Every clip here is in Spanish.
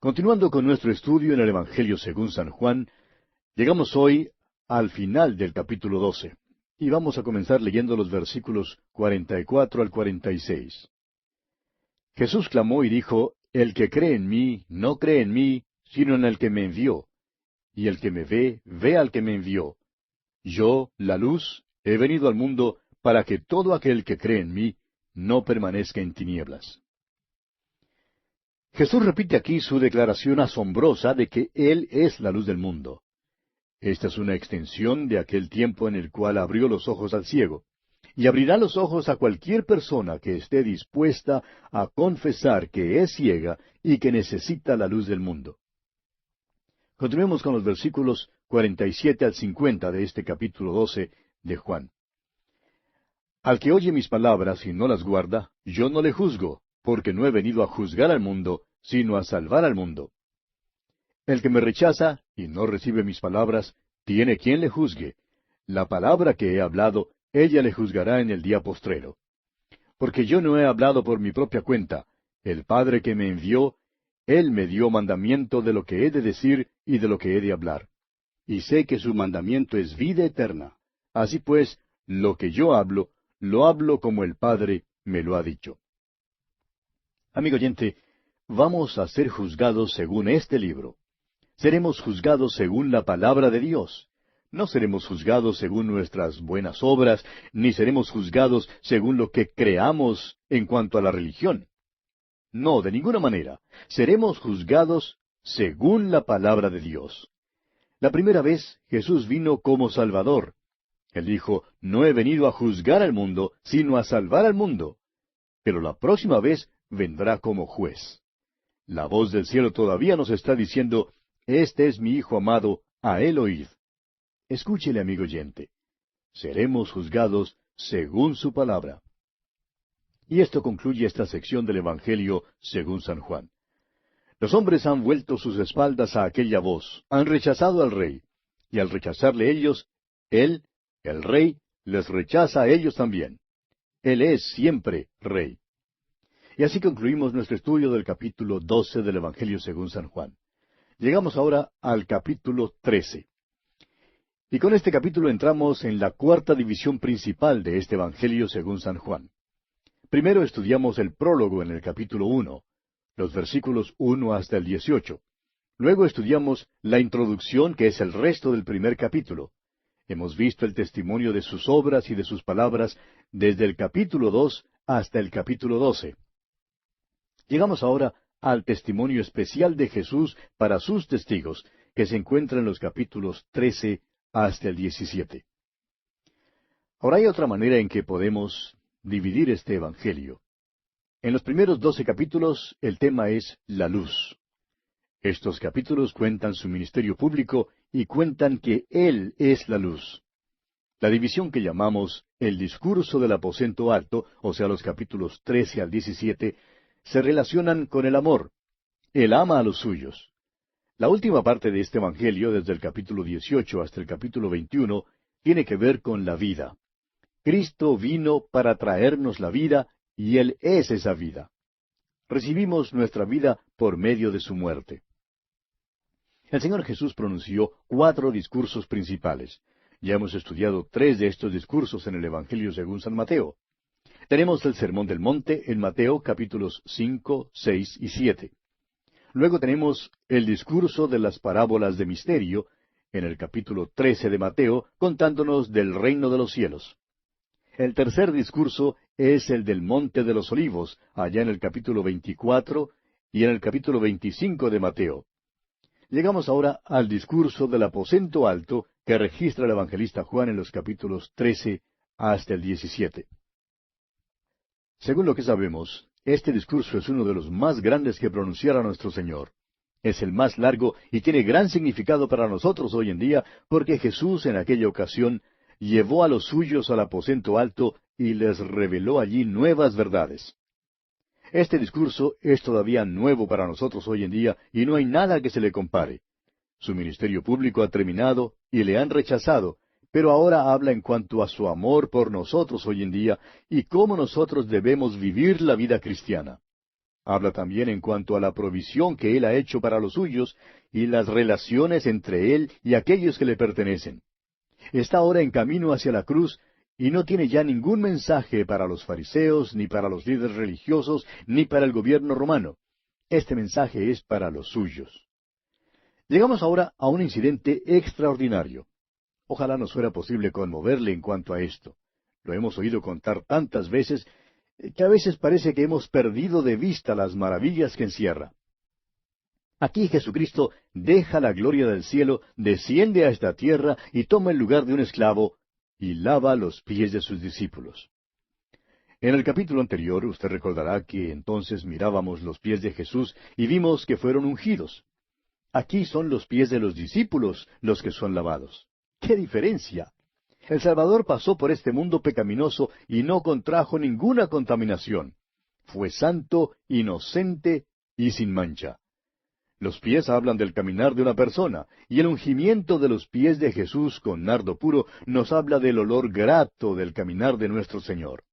Continuando con nuestro estudio en el Evangelio según San Juan, llegamos hoy al final del capítulo 12, y vamos a comenzar leyendo los versículos 44 al 46. Jesús clamó y dijo, El que cree en mí, no cree en mí, sino en el que me envió. Y el que me ve, ve al que me envió. Yo, la luz, he venido al mundo para que todo aquel que cree en mí no permanezca en tinieblas. Jesús repite aquí su declaración asombrosa de que Él es la luz del mundo. Esta es una extensión de aquel tiempo en el cual abrió los ojos al ciego, y abrirá los ojos a cualquier persona que esté dispuesta a confesar que es ciega y que necesita la luz del mundo. Continuemos con los versículos 47 al 50 de este capítulo 12 de Juan. Al que oye mis palabras y no las guarda, yo no le juzgo, porque no he venido a juzgar al mundo, sino a salvar al mundo. El que me rechaza y no recibe mis palabras, tiene quien le juzgue. La palabra que he hablado, ella le juzgará en el día postrero. Porque yo no he hablado por mi propia cuenta. El Padre que me envió, Él me dio mandamiento de lo que he de decir y de lo que he de hablar. Y sé que su mandamiento es vida eterna. Así pues, lo que yo hablo, lo hablo como el Padre me lo ha dicho. Amigo oyente, vamos a ser juzgados según este libro. Seremos juzgados según la palabra de Dios. No seremos juzgados según nuestras buenas obras, ni seremos juzgados según lo que creamos en cuanto a la religión. No, de ninguna manera. Seremos juzgados según la palabra de Dios. La primera vez Jesús vino como Salvador. Él dijo, no he venido a juzgar al mundo, sino a salvar al mundo. Pero la próxima vez vendrá como juez. La voz del cielo todavía nos está diciendo, este es mi Hijo amado, a él oíd. Escúchele, amigo oyente. Seremos juzgados según su palabra. Y esto concluye esta sección del Evangelio según San Juan. Los hombres han vuelto sus espaldas a aquella voz, han rechazado al Rey, y al rechazarle ellos, Él, el Rey, les rechaza a ellos también. Él es siempre Rey. Y así concluimos nuestro estudio del capítulo 12 del Evangelio según San Juan. Llegamos ahora al capítulo 13. Y con este capítulo entramos en la cuarta división principal de este Evangelio según San Juan. Primero estudiamos el prólogo en el capítulo 1, los versículos 1 hasta el 18. Luego estudiamos la introducción, que es el resto del primer capítulo. Hemos visto el testimonio de sus obras y de sus palabras desde el capítulo 2 hasta el capítulo 12. Llegamos ahora al testimonio especial de Jesús para sus testigos, que se encuentra en los capítulos 13 hasta el 17. Ahora hay otra manera en que podemos dividir este Evangelio. En los primeros 12 capítulos el tema es la luz. Estos capítulos cuentan su ministerio público y cuentan que Él es la luz. La división que llamamos el discurso del aposento alto, o sea, los capítulos 13 al 17, se relacionan con el amor. Él ama a los suyos. La última parte de este Evangelio, desde el capítulo 18 hasta el capítulo 21, tiene que ver con la vida. Cristo vino para traernos la vida, y Él es esa vida. Recibimos nuestra vida por medio de su muerte. El Señor Jesús pronunció 4 discursos principales. Ya hemos estudiado 3 de estos discursos en el Evangelio según San Mateo. Tenemos el Sermón del Monte en Mateo capítulos 5, 6 y 7. Luego tenemos el discurso de las parábolas de misterio en el capítulo 13 de Mateo, contándonos del reino de los cielos. El tercer discurso es el del Monte de los Olivos, allá en el capítulo 24 y en el capítulo 25 de Mateo. Llegamos ahora al discurso del aposento alto que registra el evangelista Juan en los capítulos 13 hasta el 17. Según lo que sabemos, este discurso es uno de los más grandes que pronunciara nuestro Señor. Es el más largo y tiene gran significado para nosotros hoy en día, porque Jesús en aquella ocasión llevó a los suyos al aposento alto y les reveló allí nuevas verdades. Este discurso es todavía nuevo para nosotros hoy en día y no hay nada que se le compare. Su ministerio público ha terminado y le han rechazado, pero ahora habla en cuanto a su amor por nosotros hoy en día y cómo nosotros debemos vivir la vida cristiana. Habla también en cuanto a la provisión que Él ha hecho para los suyos y las relaciones entre Él y aquellos que le pertenecen. Está ahora en camino hacia la cruz y no tiene ya ningún mensaje para los fariseos, ni para los líderes religiosos, ni para el gobierno romano. Este mensaje es para los suyos. Llegamos ahora a un incidente extraordinario. Ojalá nos fuera posible conmoverle en cuanto a esto. Lo hemos oído contar tantas veces que a veces parece que hemos perdido de vista las maravillas que encierra. Aquí Jesucristo deja la gloria del cielo, desciende a esta tierra y toma el lugar de un esclavo y lava los pies de sus discípulos. En el capítulo anterior usted recordará que entonces mirábamos los pies de Jesús y vimos que fueron ungidos. Aquí son los pies de los discípulos los que son lavados. ¡Qué diferencia! El Salvador pasó por este mundo pecaminoso y no contrajo ninguna contaminación. Fue santo, inocente y sin mancha. Los pies hablan del caminar de una persona, y el ungimiento de los pies de Jesús con nardo puro nos habla del olor grato del caminar de nuestro Señor.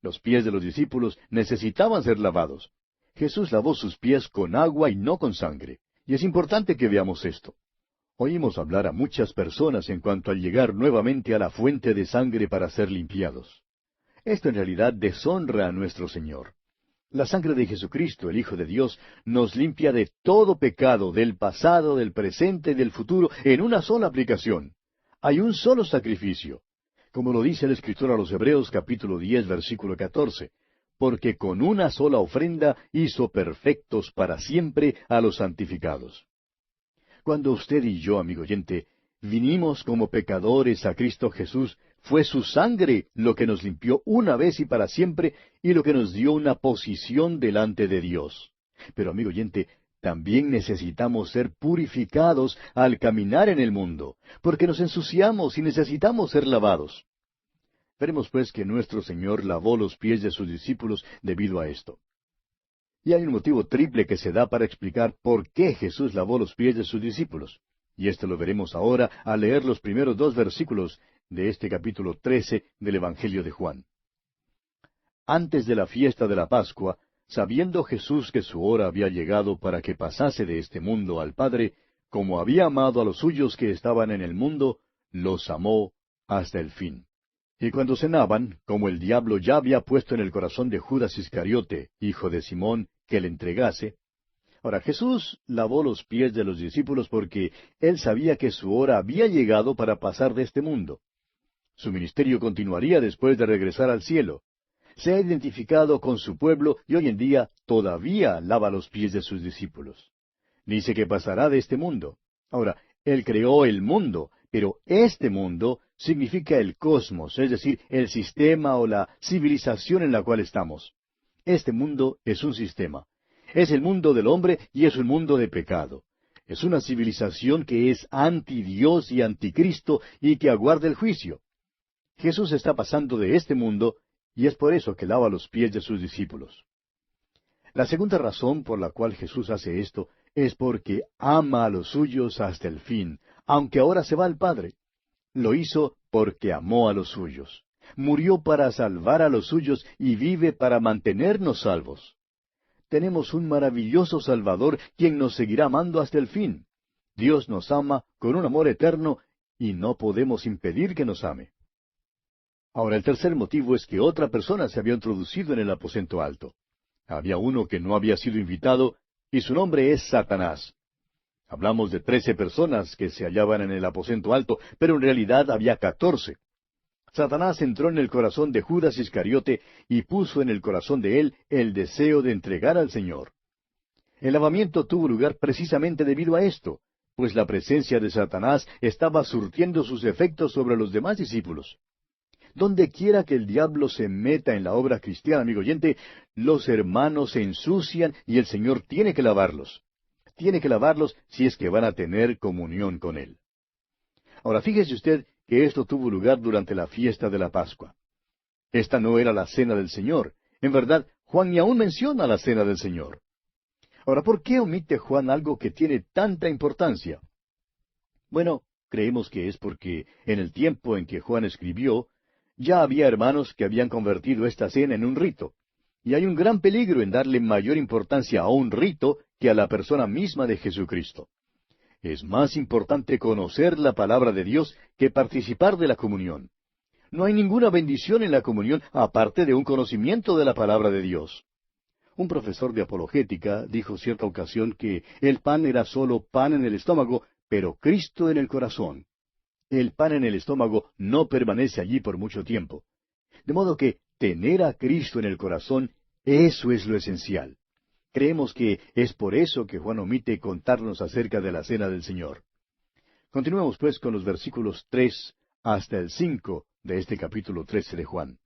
Los pies de los discípulos necesitaban ser lavados. Jesús lavó sus pies con agua y no con sangre. Y es importante que veamos esto. Oímos hablar a muchas personas en cuanto al llegar nuevamente a la fuente de sangre para ser limpiados. Esto en realidad deshonra a nuestro Señor. La sangre de Jesucristo, el Hijo de Dios, nos limpia de todo pecado, del pasado, del presente y del futuro, en una sola aplicación. Hay un solo sacrificio. Como lo dice el escritor a los Hebreos capítulo 10, versículo 14, porque con una sola ofrenda hizo perfectos para siempre a los santificados. Cuando usted y yo, amigo oyente, vinimos como pecadores a Cristo Jesús, fue su sangre lo que nos limpió una vez y para siempre y lo que nos dio una posición delante de Dios. Pero, amigo oyente, también necesitamos ser purificados al caminar en el mundo, porque nos ensuciamos y necesitamos ser lavados. Veremos pues que nuestro Señor lavó los pies de sus discípulos debido a esto. Y hay un motivo triple que se da para explicar por qué Jesús lavó los pies de sus discípulos. Y esto lo veremos ahora al leer los primeros 2 versículos de este capítulo 13 del Evangelio de Juan. Antes de la fiesta de la Pascua, sabiendo Jesús que su hora había llegado para que pasase de este mundo al Padre, como había amado a los suyos que estaban en el mundo, los amó hasta el fin. Y cuando cenaban, como el diablo ya había puesto en el corazón de Judas Iscariote, hijo de Simón, que le entregase. Ahora Jesús lavó los pies de los discípulos porque él sabía que su hora había llegado para pasar de este mundo. Su ministerio continuaría después de regresar al cielo. Se ha identificado con su pueblo y hoy en día todavía lava los pies de sus discípulos. Dice que pasará de este mundo. Ahora, él creó el mundo, pero este mundo significa el cosmos, es decir, el sistema o la civilización en la cual estamos. Este mundo es un sistema. Es el mundo del hombre y es un mundo de pecado. Es una civilización que es anti Dios y anticristo y que aguarda el juicio. Jesús está pasando de este mundo y es por eso que lava los pies de sus discípulos. La segunda razón por la cual Jesús hace esto es porque ama a los suyos hasta el fin, aunque ahora se va al Padre. Lo hizo porque amó a los suyos. Murió para salvar a los suyos y vive para mantenernos salvos. Tenemos un maravilloso Salvador quien nos seguirá amando hasta el fin. Dios nos ama con un amor eterno y no podemos impedir que nos ame. Ahora, el tercer motivo es que otra persona se había introducido en el aposento alto. Había uno que no había sido invitado y su nombre es Satanás. Hablamos de 13 personas que se hallaban en el aposento alto, pero en realidad había 14. Satanás entró en el corazón de Judas Iscariote y puso en el corazón de él el deseo de entregar al Señor. El lavamiento tuvo lugar precisamente debido a esto, pues la presencia de Satanás estaba surtiendo sus efectos sobre los demás discípulos. Donde quiera que el diablo se meta en la obra cristiana, amigo oyente, los hermanos se ensucian y el Señor tiene que lavarlos. Tiene que lavarlos si es que van a tener comunión con Él. Ahora fíjese usted que esto tuvo lugar durante la fiesta de la Pascua. Esta no era la cena del Señor. En verdad, Juan ni aún menciona la cena del Señor. Ahora, ¿por qué omite Juan algo que tiene tanta importancia? Bueno, creemos que es porque en el tiempo en que Juan escribió, ya había hermanos que habían convertido esta cena en un rito. Y hay un gran peligro en darle mayor importancia a un rito que a la persona misma de Jesucristo. Es más importante conocer la palabra de Dios que participar de la comunión. No hay ninguna bendición en la comunión aparte de un conocimiento de la palabra de Dios. Un profesor de apologética dijo cierta ocasión que el pan era solo pan en el estómago, pero Cristo en el corazón. El pan en el estómago no permanece allí por mucho tiempo. De modo que tener a Cristo en el corazón, eso es lo esencial. Creemos que es por eso que Juan omite contarnos acerca de la cena del Señor. Continuemos pues con los versículos 3 hasta el 5 de este capítulo 13 de Juan.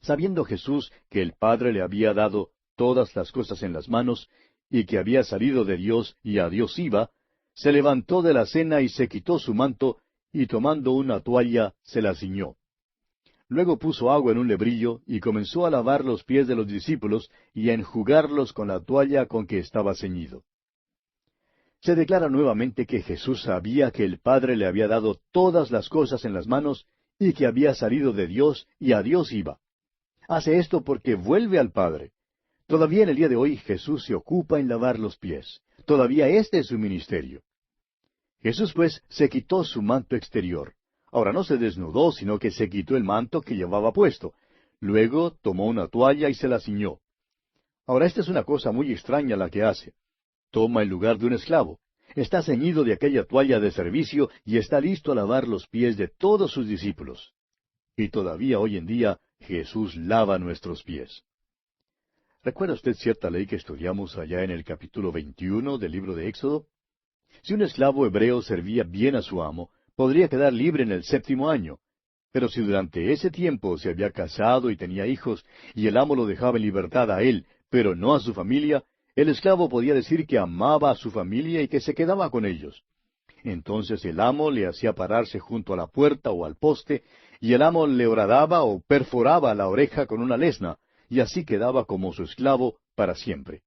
Sabiendo Jesús que el Padre le había dado todas las cosas en las manos, y que había salido de Dios y a Dios iba, se levantó de la cena y se quitó su manto, y tomando una toalla se la ciñó. Luego puso agua en un lebrillo, y comenzó a lavar los pies de los discípulos, y a enjugarlos con la toalla con que estaba ceñido. Se declara nuevamente que Jesús sabía que el Padre le había dado todas las cosas en las manos, y que había salido de Dios y a Dios iba. Hace esto porque vuelve al Padre. Todavía en el día de hoy Jesús se ocupa en lavar los pies. Todavía este es su ministerio. Jesús pues se quitó su manto exterior. Ahora no se desnudó, sino que se quitó el manto que llevaba puesto. Luego tomó una toalla y se la ciñó. Ahora esta es una cosa muy extraña la que hace. Toma el lugar de un esclavo. Está ceñido de aquella toalla de servicio y está listo a lavar los pies de todos sus discípulos. Y todavía hoy en día Jesús lava nuestros pies. ¿Recuerda usted cierta ley que estudiamos allá en el capítulo 21 del libro de Éxodo? Si un esclavo hebreo servía bien a su amo, podría quedar libre en el 7º año. Pero si durante ese tiempo se había casado y tenía hijos, y el amo lo dejaba en libertad a él, pero no a su familia, el esclavo podía decir que amaba a su familia y que se quedaba con ellos. Entonces el amo le hacía pararse junto a la puerta o al poste, y el amo le horadaba o perforaba la oreja con una lesna, y así quedaba como su esclavo para siempre.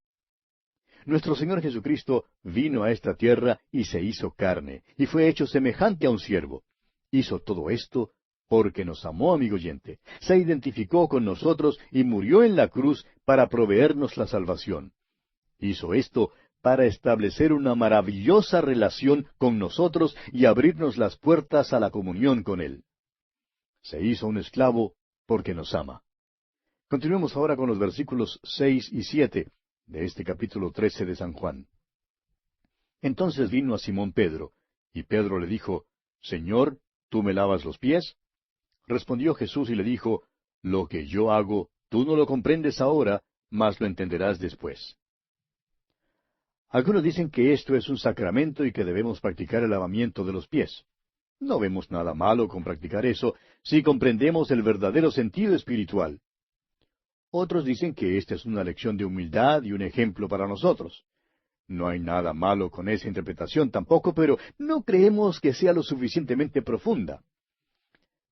Nuestro Señor Jesucristo vino a esta tierra y se hizo carne, y fue hecho semejante a un siervo. Hizo todo esto porque nos amó, amigo oyente. Se identificó con nosotros y murió en la cruz para proveernos la salvación. Hizo esto para establecer una maravillosa relación con nosotros y abrirnos las puertas a la comunión con Él. Se hizo un esclavo porque nos ama. Continuemos ahora con los versículos 6 y 7 de este capítulo 13 de San Juan. Entonces vino a Simón Pedro, y Pedro le dijo, Señor, ¿tú me lavas los pies? Respondió Jesús y le dijo, Lo que yo hago, tú no lo comprendes ahora, mas lo entenderás después. Algunos dicen que esto es un sacramento y que debemos practicar el lavamiento de los pies. No vemos nada malo con practicar eso si comprendemos el verdadero sentido espiritual. Otros dicen que esta es una lección de humildad y un ejemplo para nosotros. No hay nada malo con esa interpretación tampoco, pero no creemos que sea lo suficientemente profunda.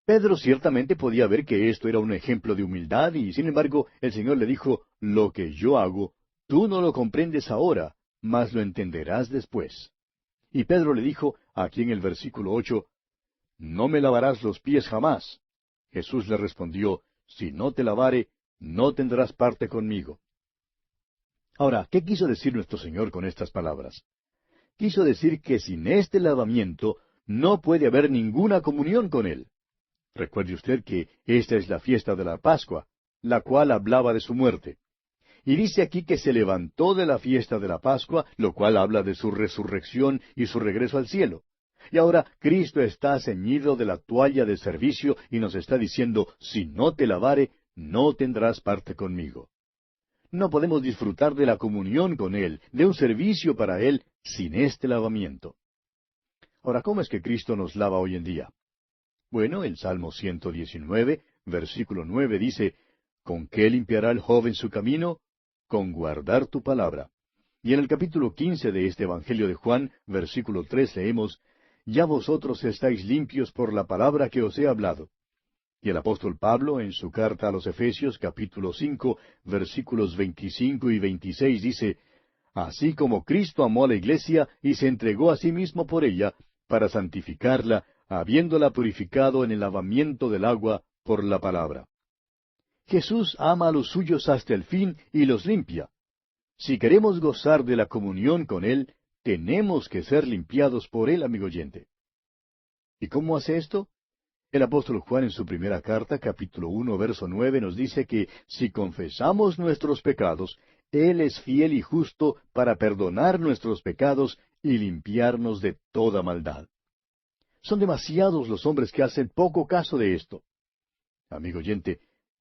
Pedro ciertamente podía ver que esto era un ejemplo de humildad y, sin embargo, el Señor le dijo, Lo que yo hago, tú no lo comprendes ahora, mas lo entenderás después. Y Pedro le dijo, aquí en el versículo 8, No me lavarás los pies jamás. Jesús le respondió, Si no te lavare, no tendrás parte conmigo. Ahora, ¿qué quiso decir nuestro Señor con estas palabras? Quiso decir que sin este lavamiento no puede haber ninguna comunión con Él. Recuerde usted que esta es la fiesta de la Pascua, la cual hablaba de su muerte. Y dice aquí que se levantó de la fiesta de la Pascua, lo cual habla de su resurrección y su regreso al cielo. Y ahora Cristo está ceñido de la toalla de servicio y nos está diciendo, si no te lavare, no tendrás parte conmigo. No podemos disfrutar de la comunión con Él, de un servicio para Él, sin este lavamiento. Ahora, ¿cómo es que Cristo nos lava hoy en día? Bueno, el Salmo 119, versículo 9 dice, ¿Con qué limpiará el joven su camino? Con guardar tu palabra. Y en el capítulo 15 de este Evangelio de Juan, versículo 3 leemos, Ya vosotros estáis limpios por la palabra que os he hablado. Y el apóstol Pablo, en su carta a los Efesios, capítulo 5, versículos 25 y 26, dice, Así como Cristo amó a la iglesia y se entregó a sí mismo por ella, para santificarla, habiéndola purificado en el lavamiento del agua por la palabra. Jesús ama a los suyos hasta el fin y los limpia. Si queremos gozar de la comunión con Él, tenemos que ser limpiados por Él, amigo oyente. ¿Y cómo hace esto? El apóstol Juan en su primera carta, capítulo 1, verso 9, nos dice que si confesamos nuestros pecados, Él es fiel y justo para perdonar nuestros pecados y limpiarnos de toda maldad. Son demasiados los hombres que hacen poco caso de esto. Amigo oyente,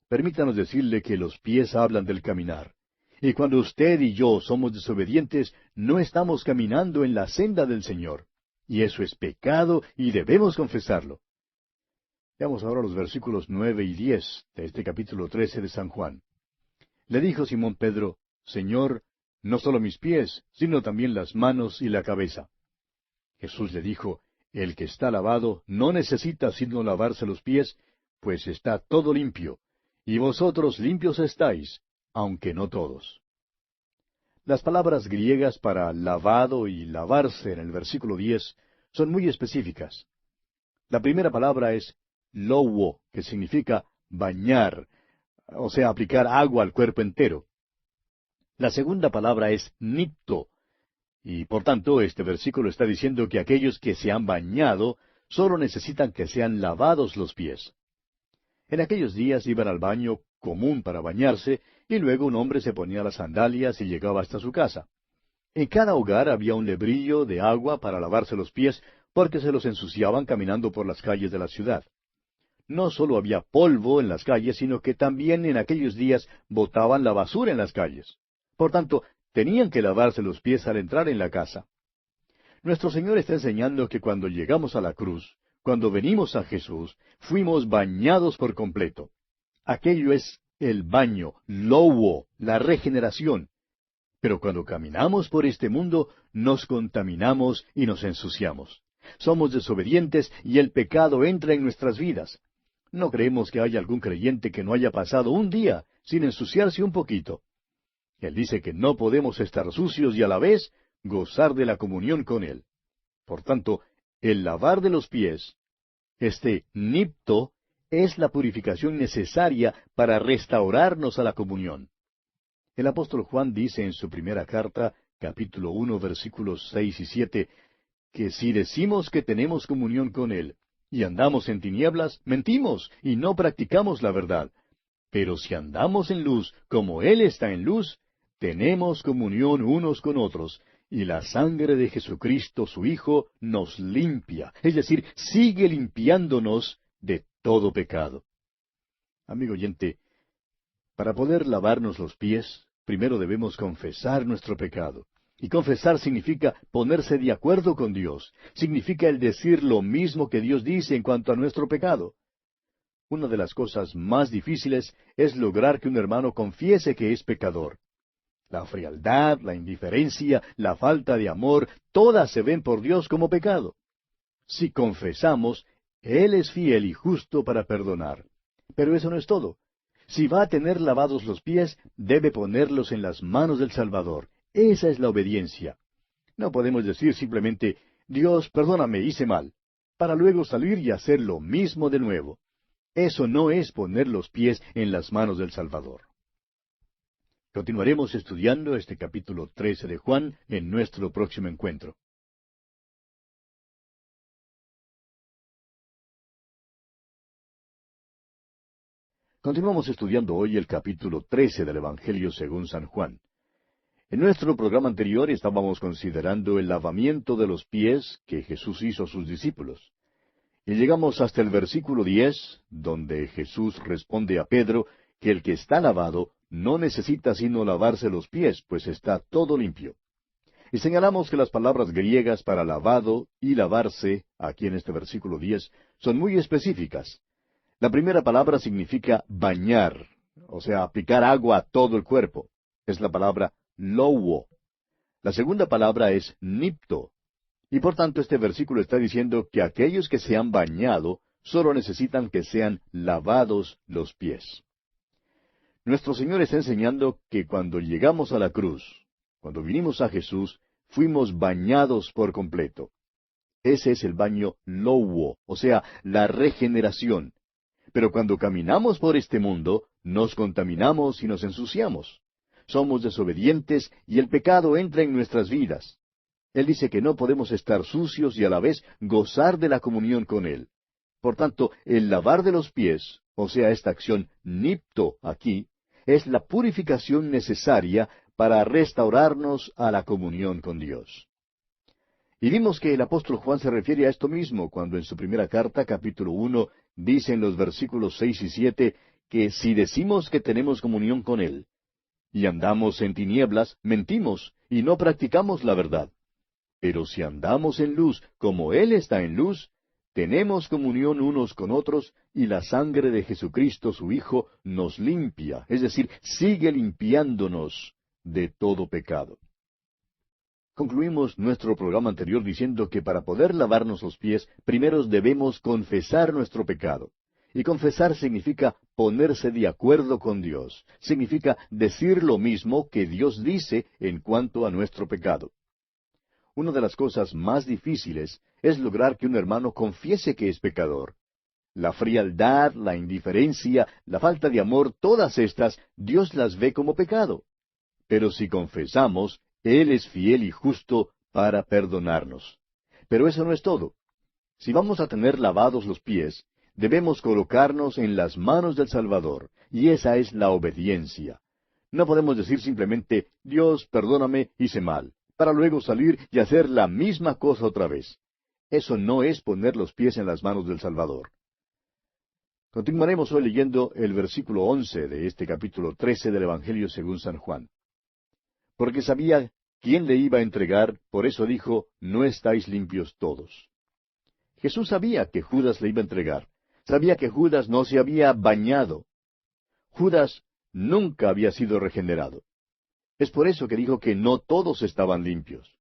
permítanos decirle que los pies hablan del caminar. Y cuando usted y yo somos desobedientes, no estamos caminando en la senda del Señor. Y eso es pecado y debemos confesarlo. Veamos ahora los versículos 9 y 10 de este capítulo 13 de San Juan. Le dijo Simón Pedro, Señor, no solo mis pies, sino también las manos y la cabeza. Jesús le dijo, El que está lavado no necesita sino lavarse los pies, pues está todo limpio, y vosotros limpios estáis, aunque no todos. Las palabras griegas para lavado y lavarse en el versículo 10 son muy específicas. La primera palabra es louo, que significa bañar, o sea, aplicar agua al cuerpo entero. La segunda palabra es nipto, y por tanto este versículo está diciendo que aquellos que se han bañado solo necesitan que sean lavados los pies. En aquellos días iban al baño común para bañarse, y luego un hombre se ponía las sandalias y llegaba hasta su casa. En cada hogar había un lebrillo de agua para lavarse los pies, porque se los ensuciaban caminando por las calles de la ciudad. No solo había polvo en las calles, sino que también en aquellos días botaban la basura en las calles. Por tanto, tenían que lavarse los pies al entrar en la casa. Nuestro Señor está enseñando que cuando llegamos a la cruz, cuando venimos a Jesús, fuimos bañados por completo. Aquello es el baño, louo, la regeneración. Pero cuando caminamos por este mundo, nos contaminamos y nos ensuciamos. Somos desobedientes y el pecado entra en nuestras vidas. No creemos que haya algún creyente que no haya pasado un día sin ensuciarse un poquito. Él dice que no podemos estar sucios y a la vez gozar de la comunión con Él. Por tanto, el lavar de los pies, este nipto, es la purificación necesaria para restaurarnos a la comunión. El apóstol Juan dice en su primera carta, capítulo 1, versículos 6 y 7, que si decimos que tenemos comunión con Él y andamos en tinieblas, mentimos y no practicamos la verdad. Pero si andamos en luz, como Él está en luz, tenemos comunión unos con otros, y la sangre de Jesucristo, su Hijo, nos limpia, es decir, sigue limpiándonos de todo pecado. Amigo oyente, para poder lavarnos los pies, primero debemos confesar nuestro pecado. Y confesar significa ponerse de acuerdo con Dios. Significa el decir lo mismo que Dios dice en cuanto a nuestro pecado. Una de las cosas más difíciles es lograr que un hermano confiese que es pecador. La frialdad, la indiferencia, la falta de amor, todas se ven por Dios como pecado. Si confesamos, Él es fiel y justo para perdonar. Pero eso no es todo. Si va a tener lavados los pies, debe ponerlos en las manos del Salvador. Esa es la obediencia. No podemos decir simplemente, Dios, perdóname, hice mal, para luego salir y hacer lo mismo de nuevo. Eso no es poner los pies en las manos del Salvador. Continuaremos estudiando este capítulo 13 de Juan en nuestro próximo encuentro. Continuamos estudiando hoy el capítulo 13 del Evangelio según San Juan. En nuestro programa anterior estábamos considerando el lavamiento de los pies que Jesús hizo a sus discípulos. Y llegamos hasta el versículo 10, donde Jesús responde a Pedro que el que está lavado no necesita sino lavarse los pies, pues está todo limpio. Y señalamos que las palabras griegas para lavado y lavarse, aquí en este versículo 10, son muy específicas. La primera palabra significa bañar, o sea, aplicar agua a todo el cuerpo. Es la palabra louo. La segunda palabra es nipto. Y por tanto este versículo está diciendo que aquellos que se han bañado solo necesitan que sean lavados los pies. Nuestro Señor está enseñando que cuando llegamos a la cruz, cuando vinimos a Jesús, fuimos bañados por completo. Ese es el baño louo, o sea, la regeneración. Pero cuando caminamos por este mundo, nos contaminamos y nos ensuciamos. Somos desobedientes y el pecado entra en nuestras vidas. Él dice que no podemos estar sucios y a la vez gozar de la comunión con Él. Por tanto, el lavar de los pies, o sea, esta acción nipto aquí, es la purificación necesaria para restaurarnos a la comunión con Dios. Y vimos que el apóstol Juan se refiere a esto mismo cuando en su primera carta, capítulo 1, dice en los versículos 6 y 7, que si decimos que tenemos comunión con Él, y andamos en tinieblas, mentimos, y no practicamos la verdad. Pero si andamos en luz, como Él está en luz, tenemos comunión unos con otros, y la sangre de Jesucristo su Hijo nos limpia, es decir, sigue limpiándonos de todo pecado. Concluimos nuestro programa anterior diciendo que para poder lavarnos los pies, primero debemos confesar nuestro pecado. Y confesar significa ponerse de acuerdo con Dios. Significa decir lo mismo que Dios dice en cuanto a nuestro pecado. Una de las cosas más difíciles es lograr que un hermano confiese que es pecador. La frialdad, la indiferencia, la falta de amor, todas estas, Dios las ve como pecado. Pero si confesamos, Él es fiel y justo para perdonarnos. Pero eso no es todo. Si vamos a tener lavados los pies, debemos colocarnos en las manos del Salvador, y esa es la obediencia. No podemos decir simplemente, Dios, perdóname, hice mal, para luego salir y hacer la misma cosa otra vez. Eso no es poner los pies en las manos del Salvador. Continuaremos hoy leyendo el versículo 11 de este capítulo 13 del Evangelio según San Juan. Porque sabía quién le iba a entregar, por eso dijo, no estáis limpios todos. Jesús sabía que Judas le iba a entregar. Sabía que Judas no se había bañado. Judas nunca había sido regenerado. Es por eso que dijo que no todos estaban limpios.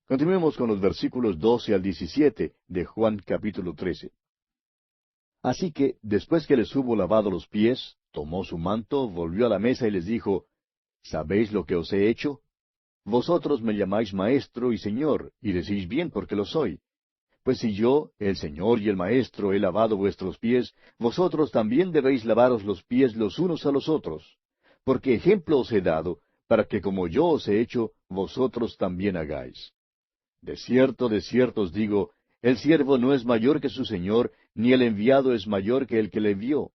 Continuemos con los versículos 12 al 17 de Juan capítulo 13. Así que, después que les hubo lavado los pies, tomó su manto, volvió a la mesa y les dijo, ¿sabéis lo que os he hecho? Vosotros me llamáis Maestro y Señor, y decís bien porque lo soy. Pues si yo, el Señor y el Maestro, he lavado vuestros pies, vosotros también debéis lavaros los pies los unos a los otros. Porque ejemplo os he dado, para que como yo os he hecho, vosotros también hagáis. De cierto os digo, el siervo no es mayor que su Señor, ni el enviado es mayor que el que le envió.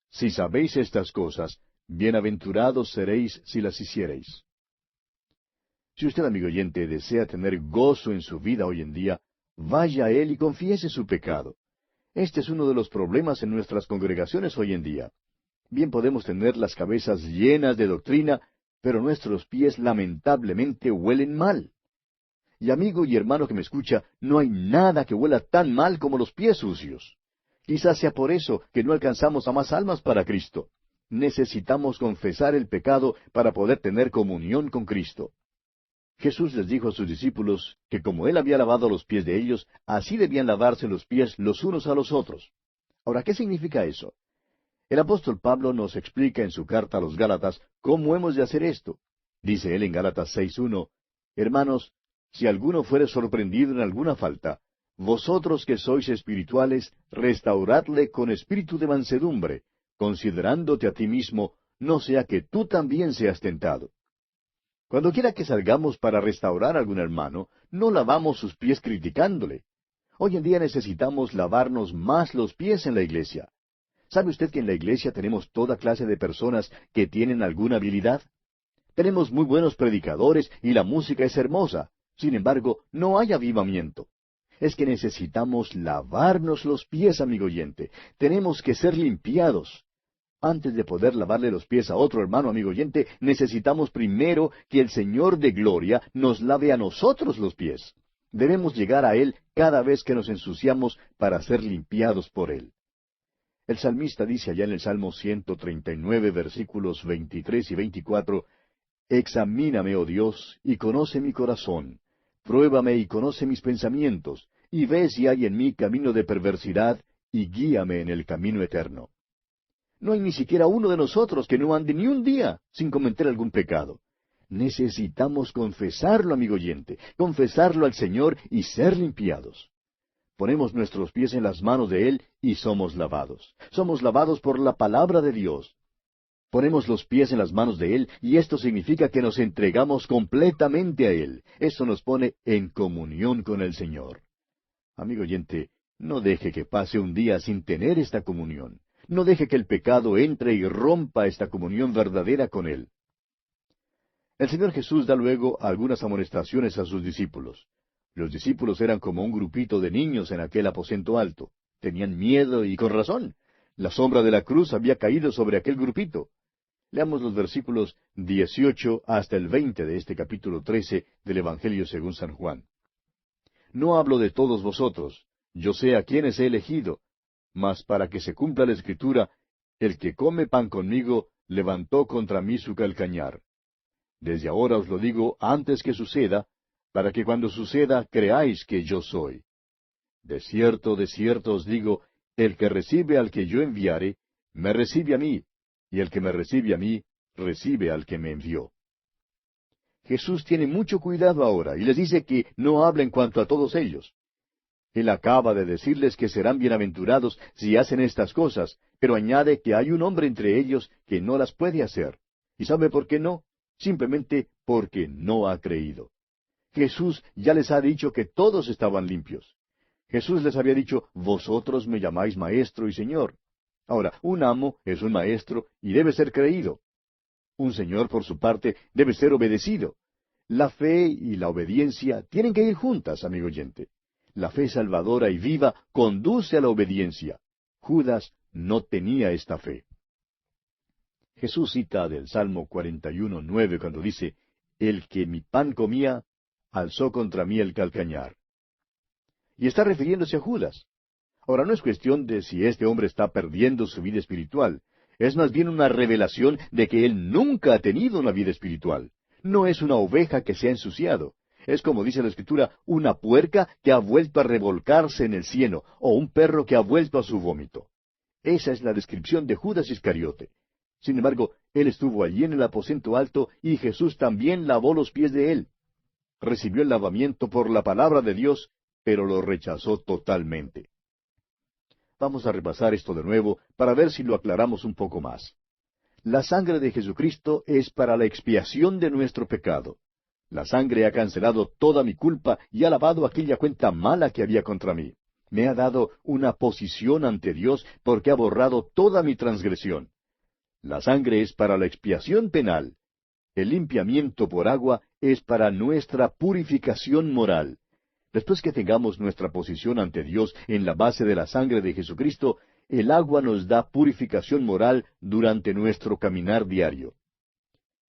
Si sabéis estas cosas, bienaventurados seréis si las hiciereis. Si usted, amigo oyente, desea tener gozo en su vida hoy en día, vaya a Él y confiese su pecado. Este es uno de los problemas en nuestras congregaciones hoy en día. Bien podemos tener las cabezas llenas de doctrina, pero nuestros pies lamentablemente huelen mal. Y amigo y hermano que me escucha, no hay nada que huela tan mal como los pies sucios. Quizás sea por eso que no alcanzamos a más almas para Cristo. Necesitamos confesar el pecado para poder tener comunión con Cristo. Jesús les dijo a sus discípulos que como Él había lavado los pies de ellos, así debían lavarse los pies los unos a los otros. Ahora, ¿qué significa eso? El apóstol Pablo nos explica en su carta a los Gálatas cómo hemos de hacer esto. Dice él en Gálatas 6:1, Hermanos, si alguno fuere sorprendido en alguna falta, vosotros que sois espirituales, restauradle con espíritu de mansedumbre, considerándote a ti mismo, no sea que tú también seas tentado. Cuando quiera que salgamos para restaurar a algún hermano, no lavamos sus pies criticándole. Hoy en día necesitamos lavarnos más los pies en la iglesia. ¿Sabe usted que en la iglesia tenemos toda clase de personas que tienen alguna habilidad? Tenemos muy buenos predicadores y la música es hermosa. Sin embargo, no hay avivamiento. Es que necesitamos lavarnos los pies, amigo oyente. Tenemos que ser limpiados. Antes de poder lavarle los pies a otro hermano, amigo oyente, necesitamos primero que el Señor de gloria nos lave a nosotros los pies. Debemos llegar a Él cada vez que nos ensuciamos para ser limpiados por Él. El salmista dice allá en el Salmo 139, versículos 23 y 24, Examíname, oh Dios, y conoce mi corazón. Pruébame y conoce mis pensamientos, y ve si hay en mí camino de perversidad, y guíame en el camino eterno. No hay ni siquiera uno de nosotros que no ande ni un día sin cometer algún pecado. Necesitamos confesarlo, amigo oyente, confesarlo al Señor y ser limpiados. Ponemos nuestros pies en las manos de Él y somos lavados. Somos lavados por la palabra de Dios. Ponemos los pies en las manos de Él, y esto significa que nos entregamos completamente a Él. Eso nos pone en comunión con el Señor. Amigo oyente, no deje que pase un día sin tener esta comunión. No deje que el pecado entre y rompa esta comunión verdadera con Él. El Señor Jesús da luego algunas amonestaciones a sus discípulos. Los discípulos eran como un grupito de niños en aquel aposento alto. Tenían miedo y con razón. La sombra de la cruz había caído sobre aquel grupito. Leamos los versículos 18 hasta el 20 de este capítulo 13 del Evangelio según San Juan. No hablo de todos vosotros, yo sé a quiénes he elegido, mas para que se cumpla la Escritura, el que come pan conmigo levantó contra mí su calcañar. Desde ahora os lo digo antes que suceda, para que cuando suceda creáis que yo soy. De cierto os digo, el que recibe al que yo enviare, me recibe a mí, y el que me recibe a mí, recibe al que me envió. Jesús tiene mucho cuidado ahora, y les dice que no hablen cuanto a todos ellos. Él acaba de decirles que serán bienaventurados si hacen estas cosas, pero añade que hay un hombre entre ellos que no las puede hacer. ¿Y sabe por qué no? Simplemente porque no ha creído. Jesús ya les ha dicho que todos estaban limpios. Jesús les había dicho, vosotros me llamáis maestro y señor. Ahora, un amo es un maestro y debe ser creído. Un señor, por su parte, debe ser obedecido. La fe y la obediencia tienen que ir juntas, amigo oyente. La fe salvadora y viva conduce a la obediencia. Judas no tenía esta fe. Jesús cita del Salmo 41:9 cuando dice, el que mi pan comía, alzó contra mí el calcañar. Y está refiriéndose a Judas. Ahora, no es cuestión de si este hombre está perdiendo su vida espiritual. Es más bien una revelación de que él nunca ha tenido una vida espiritual. No es una oveja que se ha ensuciado. Es como dice la Escritura, una puerca que ha vuelto a revolcarse en el cieno, o un perro que ha vuelto a su vómito. Esa es la descripción de Judas Iscariote. Sin embargo, él estuvo allí en el aposento alto y Jesús también lavó los pies de él. Recibió el lavamiento por la palabra de Dios, pero lo rechazó totalmente. Vamos a repasar esto de nuevo para ver si lo aclaramos un poco más. La sangre de Jesucristo es para la expiación de nuestro pecado. La sangre ha cancelado toda mi culpa y ha lavado aquella cuenta mala que había contra mí. Me ha dado una posición ante Dios porque ha borrado toda mi transgresión. La sangre es para la expiación penal. El limpiamiento por agua es para nuestra purificación moral. Después que tengamos nuestra posición ante Dios en la base de la sangre de Jesucristo, el agua nos da purificación moral durante nuestro caminar diario.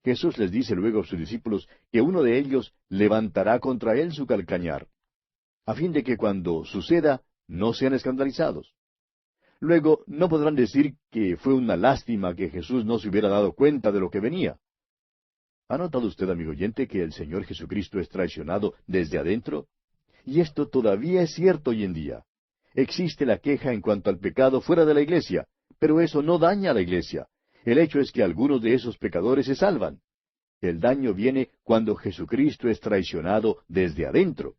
Jesús les dice luego a sus discípulos que uno de ellos levantará contra él su calcañar, a fin de que cuando suceda no sean escandalizados. Luego no podrán decir que fue una lástima que Jesús no se hubiera dado cuenta de lo que venía. ¿Ha notado usted, amigo oyente, que el Señor Jesucristo es traicionado desde adentro? Y esto todavía es cierto hoy en día. Existe la queja en cuanto al pecado fuera de la iglesia, pero eso no daña a la iglesia. El hecho es que algunos de esos pecadores se salvan. El daño viene cuando Jesucristo es traicionado desde adentro.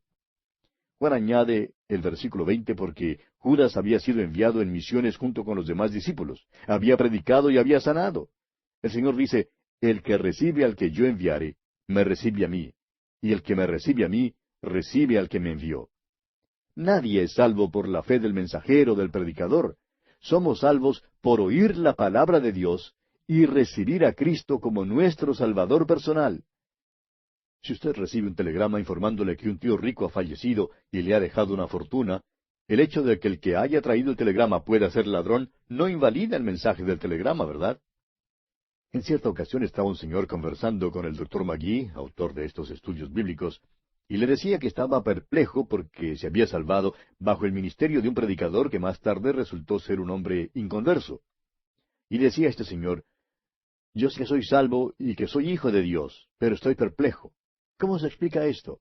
Juan añade el versículo 20 porque Judas había sido enviado en misiones junto con los demás discípulos. Había predicado y había sanado. El Señor dice, el que recibe al que yo enviare, me recibe a mí. Y el que me recibe a mí, recibe al que me envió. Nadie es salvo por la fe del mensajero, del predicador. Somos salvos por oír la palabra de Dios y recibir a Cristo como nuestro Salvador personal. Si usted recibe un telegrama informándole que un tío rico ha fallecido y le ha dejado una fortuna, el hecho de que el que haya traído el telegrama pueda ser ladrón no invalida el mensaje del telegrama, ¿verdad? En cierta ocasión estaba un señor conversando con el doctor Magee, autor de estos estudios bíblicos, y le decía que estaba perplejo porque se había salvado bajo el ministerio de un predicador que más tarde resultó ser un hombre inconverso. Y decía a este señor, yo sé que soy salvo y que soy hijo de Dios, pero estoy perplejo. ¿Cómo se explica esto?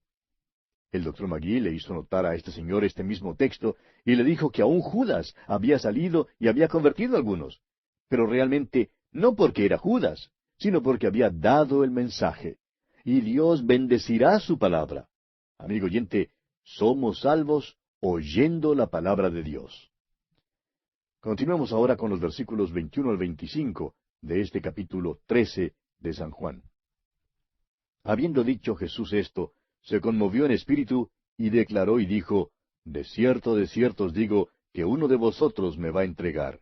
El doctor Magee le hizo notar a este señor este mismo texto y le dijo que aún Judas había salido y había convertido a algunos, pero realmente no porque era Judas, sino porque había dado el mensaje. Y Dios bendecirá su palabra. Amigo oyente, somos salvos oyendo la palabra de Dios. Continuemos ahora con los versículos 21 al 25, de este capítulo 13 de San Juan. Habiendo dicho Jesús esto, se conmovió en espíritu y declaró y dijo, de cierto os digo, que uno de vosotros me va a entregar.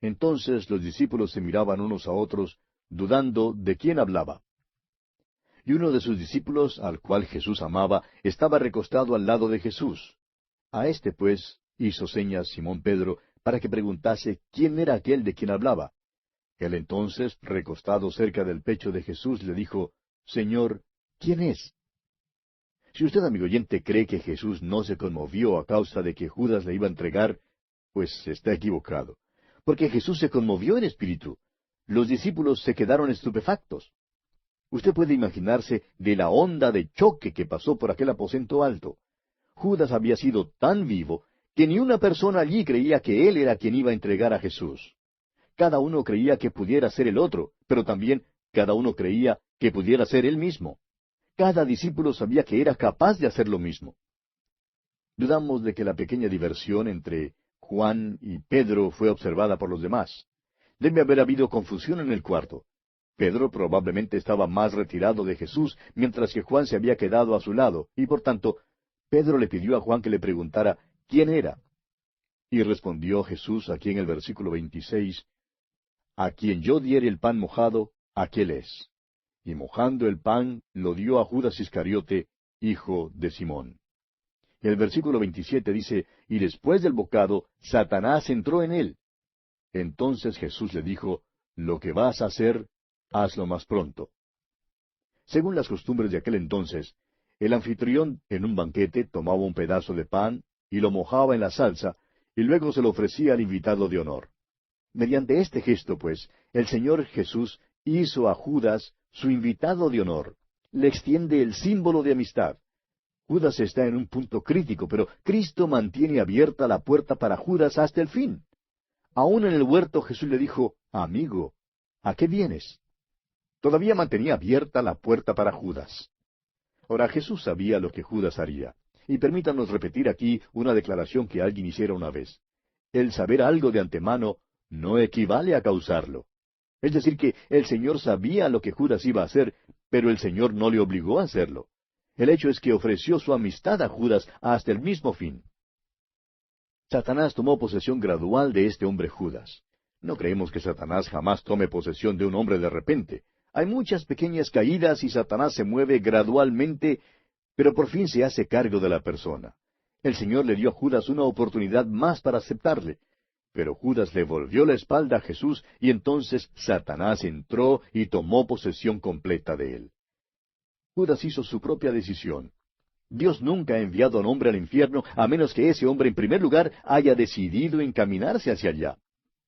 Entonces los discípulos se miraban unos a otros, dudando de quién hablaba. Y uno de sus discípulos, al cual Jesús amaba, estaba recostado al lado de Jesús. A este, pues, hizo señas Simón Pedro para que preguntase quién era aquel de quien hablaba. Él entonces, recostado cerca del pecho de Jesús, le dijo, Señor, ¿quién es? Si usted, amigo oyente, cree que Jesús no se conmovió a causa de que Judas le iba a entregar, pues está equivocado. Porque Jesús se conmovió en espíritu. Los discípulos se quedaron estupefactos. Usted puede imaginarse de la onda de choque que pasó por aquel aposento alto. Judas había sido tan vivo que ni una persona allí creía que él era quien iba a entregar a Jesús. Cada uno creía que pudiera ser el otro, pero también cada uno creía que pudiera ser él mismo. Cada discípulo sabía que era capaz de hacer lo mismo. Dudamos de que la pequeña diversión entre Juan y Pedro fue observada por los demás. Debe haber habido confusión en el cuarto. Pedro probablemente estaba más retirado de Jesús, mientras que Juan se había quedado a su lado, y por tanto, Pedro le pidió a Juan que le preguntara quién era. Y respondió Jesús aquí en el versículo 26, A quien yo diere el pan mojado, aquel es. Y mojando el pan, lo dio a Judas Iscariote, hijo de Simón. Y el versículo 27 dice, Y después del bocado, Satanás entró en él. Entonces Jesús le dijo, Lo que vas a hacer, hazlo más pronto. Según las costumbres de aquel entonces, el anfitrión en un banquete tomaba un pedazo de pan y lo mojaba en la salsa, y luego se lo ofrecía al invitado de honor. Mediante este gesto, pues, el Señor Jesús hizo a Judas su invitado de honor. Le extiende el símbolo de amistad. Judas está en un punto crítico, pero Cristo mantiene abierta la puerta para Judas hasta el fin. Aún en el huerto Jesús le dijo, Amigo, ¿a qué vienes? Todavía mantenía abierta la puerta para Judas. Ahora Jesús sabía lo que Judas haría. Y permítanos repetir aquí una declaración que alguien hiciera una vez. El saber algo de antemano no equivale a causarlo. Es decir, que el Señor sabía lo que Judas iba a hacer, pero el Señor no le obligó a hacerlo. El hecho es que ofreció su amistad a Judas hasta el mismo fin. Satanás tomó posesión gradual de este hombre Judas. No creemos que Satanás jamás tome posesión de un hombre de repente. Hay muchas pequeñas caídas y Satanás se mueve gradualmente, pero por fin se hace cargo de la persona. El Señor le dio a Judas una oportunidad más para aceptarle. Pero Judas le volvió la espalda a Jesús y entonces Satanás entró y tomó posesión completa de él. Judas hizo su propia decisión. Dios nunca ha enviado a un hombre al infierno a menos que ese hombre en primer lugar haya decidido encaminarse hacia allá.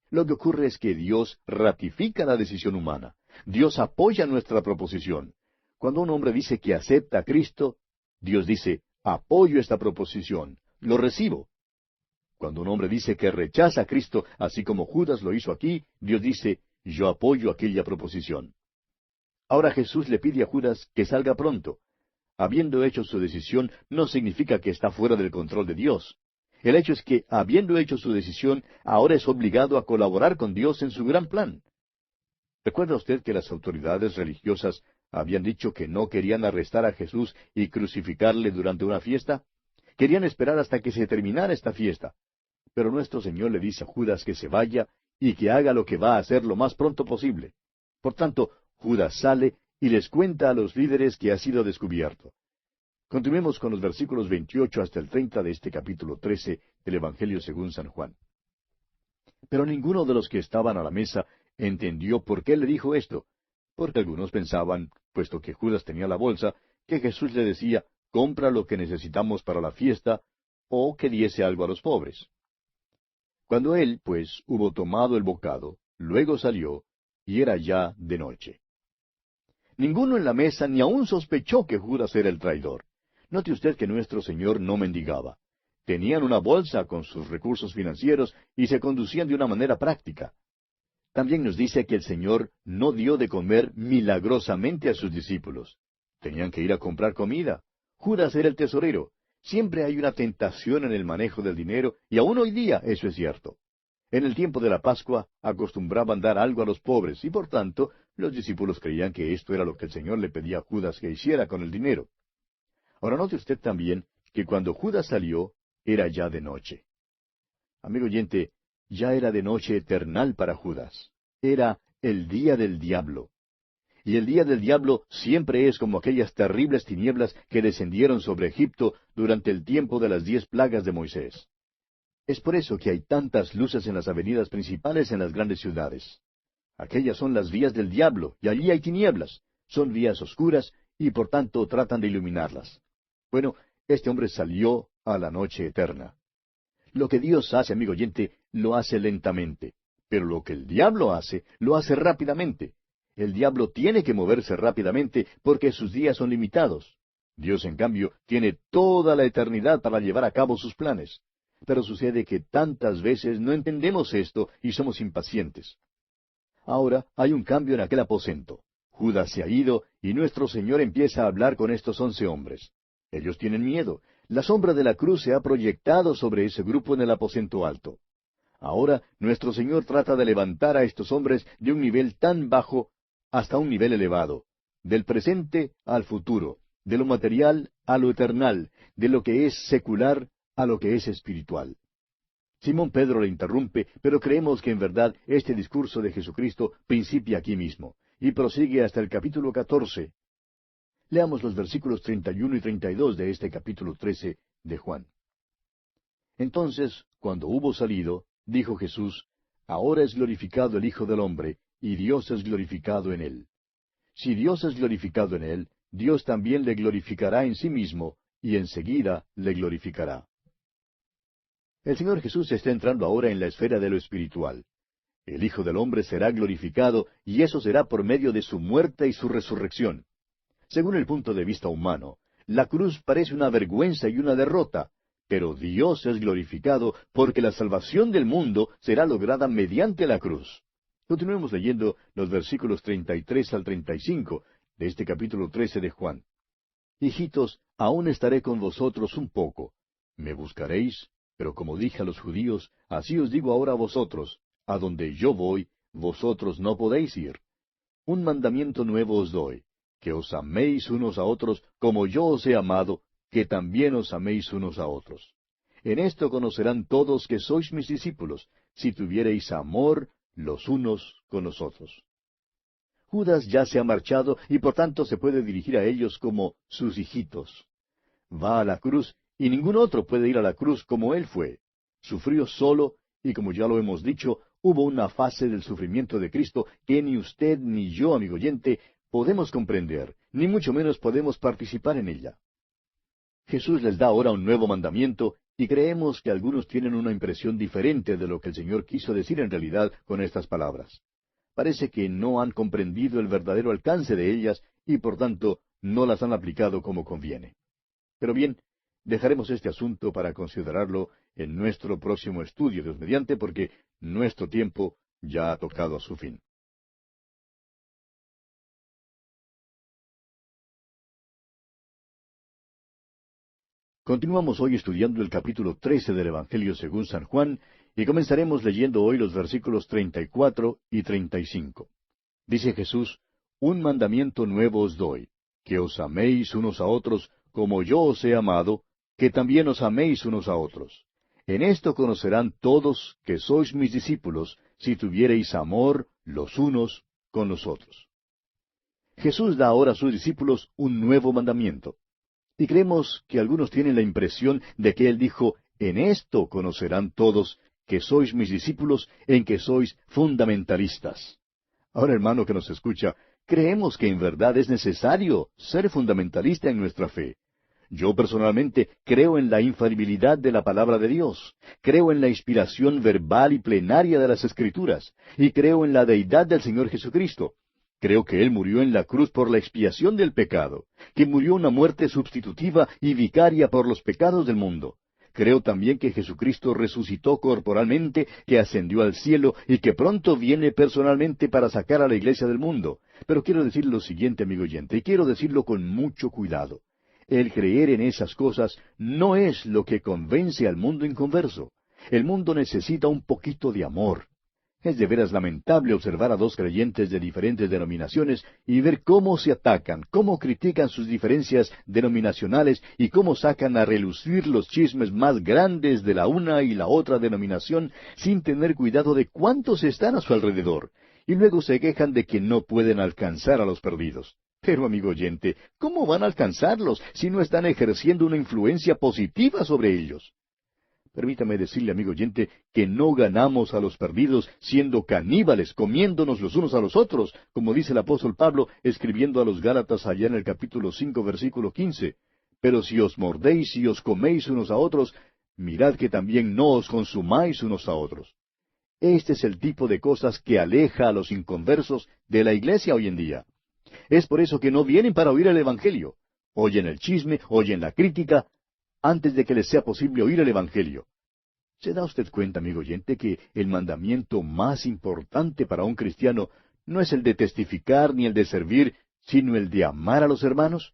Lo que ocurre es que Dios ratifica la decisión humana. Dios apoya nuestra proposición. Cuando un hombre dice que acepta a Cristo, Dios dice, apoyo esta proposición, lo recibo. Cuando un hombre dice que rechaza a Cristo, así como Judas lo hizo aquí, Dios dice, yo apoyo aquella proposición. Ahora Jesús le pide a Judas que salga pronto. Habiendo hecho su decisión, no significa que está fuera del control de Dios. El hecho es que, habiendo hecho su decisión, ahora es obligado a colaborar con Dios en su gran plan. ¿Recuerda usted que las autoridades religiosas habían dicho que no querían arrestar a Jesús y crucificarle durante una fiesta? Querían esperar hasta que se terminara esta fiesta. Pero nuestro Señor le dice a Judas que se vaya y que haga lo que va a hacer lo más pronto posible. Por tanto, Judas sale y les cuenta a los líderes que ha sido descubierto. Continuemos con los versículos 28 hasta el 30 de este capítulo 13 del Evangelio según San Juan. Pero ninguno de los que estaban a la mesa entendió por qué le dijo esto, porque algunos pensaban, puesto que Judas tenía la bolsa, que Jesús le decía, compra lo que necesitamos para la fiesta, o que diese algo a los pobres. Cuando él, pues, hubo tomado el bocado, luego salió, y era ya de noche. Ninguno en la mesa ni aun sospechó que Judas era el traidor. Note usted que nuestro Señor no mendigaba. Tenían una bolsa con sus recursos financieros y se conducían de una manera práctica. También nos dice que el Señor no dio de comer milagrosamente a sus discípulos. Tenían que ir a comprar comida. Judas era el tesorero. Siempre hay una tentación en el manejo del dinero, y aún hoy día eso es cierto. En el tiempo de la Pascua acostumbraban dar algo a los pobres, y por tanto los discípulos creían que esto era lo que el Señor le pedía a Judas que hiciera con el dinero. Ahora note usted también que cuando Judas salió, era ya de noche. Amigo oyente, ya era de noche eternal para Judas. Era el día del diablo. Y el día del diablo siempre es como aquellas terribles tinieblas que descendieron sobre Egipto durante el tiempo de las 10 plagas de Moisés. Es por eso que hay tantas luces en las avenidas principales en las grandes ciudades. Aquellas son las vías del diablo, y allí hay tinieblas. Son vías oscuras, y por tanto tratan de iluminarlas. Bueno, este hombre salió a la noche eterna. Lo que Dios hace, amigo oyente, lo hace lentamente. Pero lo que el diablo hace, lo hace rápidamente. El diablo tiene que moverse rápidamente porque sus días son limitados. Dios, en cambio, tiene toda la eternidad para llevar a cabo sus planes. Pero sucede que tantas veces no entendemos esto y somos impacientes. Ahora hay un cambio en aquel aposento. Judas se ha ido y nuestro Señor empieza a hablar con estos 11 hombres. Ellos tienen miedo. La sombra de la cruz se ha proyectado sobre ese grupo en el aposento alto. Ahora nuestro Señor trata de levantar a estos hombres de un nivel tan bajo hasta un nivel elevado, del presente al futuro, de lo material a lo eternal, de lo que es secular a lo que es espiritual. Simón Pedro le interrumpe, pero creemos que en verdad este discurso de Jesucristo principia aquí mismo, y prosigue hasta el capítulo 14. Leamos los versículos 31 y 32 de este capítulo 13 de Juan. Entonces, cuando hubo salido, dijo Jesús, Ahora es glorificado el Hijo del Hombre, y Dios es glorificado en él. Si Dios es glorificado en él, Dios también le glorificará en sí mismo, y enseguida le glorificará. El Señor Jesús está entrando ahora en la esfera de lo espiritual. El Hijo del Hombre será glorificado, y eso será por medio de su muerte y su resurrección. Según el punto de vista humano, la cruz parece una vergüenza y una derrota, pero Dios es glorificado porque la salvación del mundo será lograda mediante la cruz. Continuemos leyendo los versículos 33 al 35 de este capítulo 13 de Juan. Hijitos, aún estaré con vosotros un poco. Me buscaréis, pero como dije a los judíos, así os digo ahora a vosotros, a donde yo voy, vosotros no podéis ir. Un mandamiento nuevo os doy, que os améis unos a otros como yo os he amado, que también os améis unos a otros. En esto conocerán todos que sois mis discípulos, si tuviereis amor los unos con los otros. Judas ya se ha marchado y por tanto se puede dirigir a ellos como sus hijitos. Va a la cruz y ningún otro puede ir a la cruz como él fue. Sufrió solo y como ya lo hemos dicho, hubo una fase del sufrimiento de Cristo que ni usted ni yo, amigo oyente, podemos comprender, ni mucho menos podemos participar en ella. Jesús les da ahora un nuevo mandamiento y creemos que algunos tienen una impresión diferente de lo que el Señor quiso decir en realidad con estas palabras. Parece que no han comprendido el verdadero alcance de ellas y por tanto no las han aplicado como conviene. Pero bien, dejaremos este asunto para considerarlo en nuestro próximo estudio, Dios mediante, porque nuestro tiempo ya ha tocado a su fin. Continuamos hoy estudiando el capítulo 13 del Evangelio según San Juan, y comenzaremos leyendo hoy los versículos 34 y 35. Dice Jesús, Un mandamiento nuevo os doy, que os améis unos a otros como yo os he amado, que también os améis unos a otros. En esto conocerán todos que sois mis discípulos, si tuviereis amor los unos con los otros. Jesús da ahora a sus discípulos un nuevo mandamiento. Y creemos que algunos tienen la impresión de que Él dijo, En esto conocerán todos que sois mis discípulos, en que sois fundamentalistas. Ahora, hermano que nos escucha, creemos que en verdad es necesario ser fundamentalista en nuestra fe. Yo personalmente creo en la infalibilidad de la palabra de Dios, creo en la inspiración verbal y plenaria de las Escrituras, y creo en la deidad del Señor Jesucristo. Creo que Él murió en la cruz por la expiación del pecado, que murió una muerte sustitutiva y vicaria por los pecados del mundo. Creo también que Jesucristo resucitó corporalmente, que ascendió al cielo y que pronto viene personalmente para sacar a la iglesia del mundo. Pero quiero decir lo siguiente, amigo oyente, y quiero decirlo con mucho cuidado. El creer en esas cosas no es lo que convence al mundo inconverso. El mundo necesita un poquito de amor. Es de veras lamentable observar a dos creyentes de diferentes denominaciones y ver cómo se atacan, cómo critican sus diferencias denominacionales y cómo sacan a relucir los chismes más grandes de la una y la otra denominación sin tener cuidado de cuántos están a su alrededor. Y luego se quejan de que no pueden alcanzar a los perdidos. Pero, amigo oyente, ¿cómo van a alcanzarlos si no están ejerciendo una influencia positiva sobre ellos? Permítame decirle, amigo oyente, que no ganamos a los perdidos siendo caníbales, comiéndonos los unos a los otros, como dice el apóstol Pablo escribiendo a los Gálatas allá en el capítulo 5, versículo 15. Pero si os mordéis y os coméis unos a otros, mirad que también no os consumáis unos a otros. Este es el tipo de cosas que aleja a los inconversos de la iglesia hoy en día. Es por eso que no vienen para oír el Evangelio. Oyen el chisme, oyen la crítica, antes de que les sea posible oír el Evangelio. ¿Se da usted cuenta, amigo oyente, que el mandamiento más importante para un cristiano no es el de testificar ni el de servir, sino el de amar a los hermanos?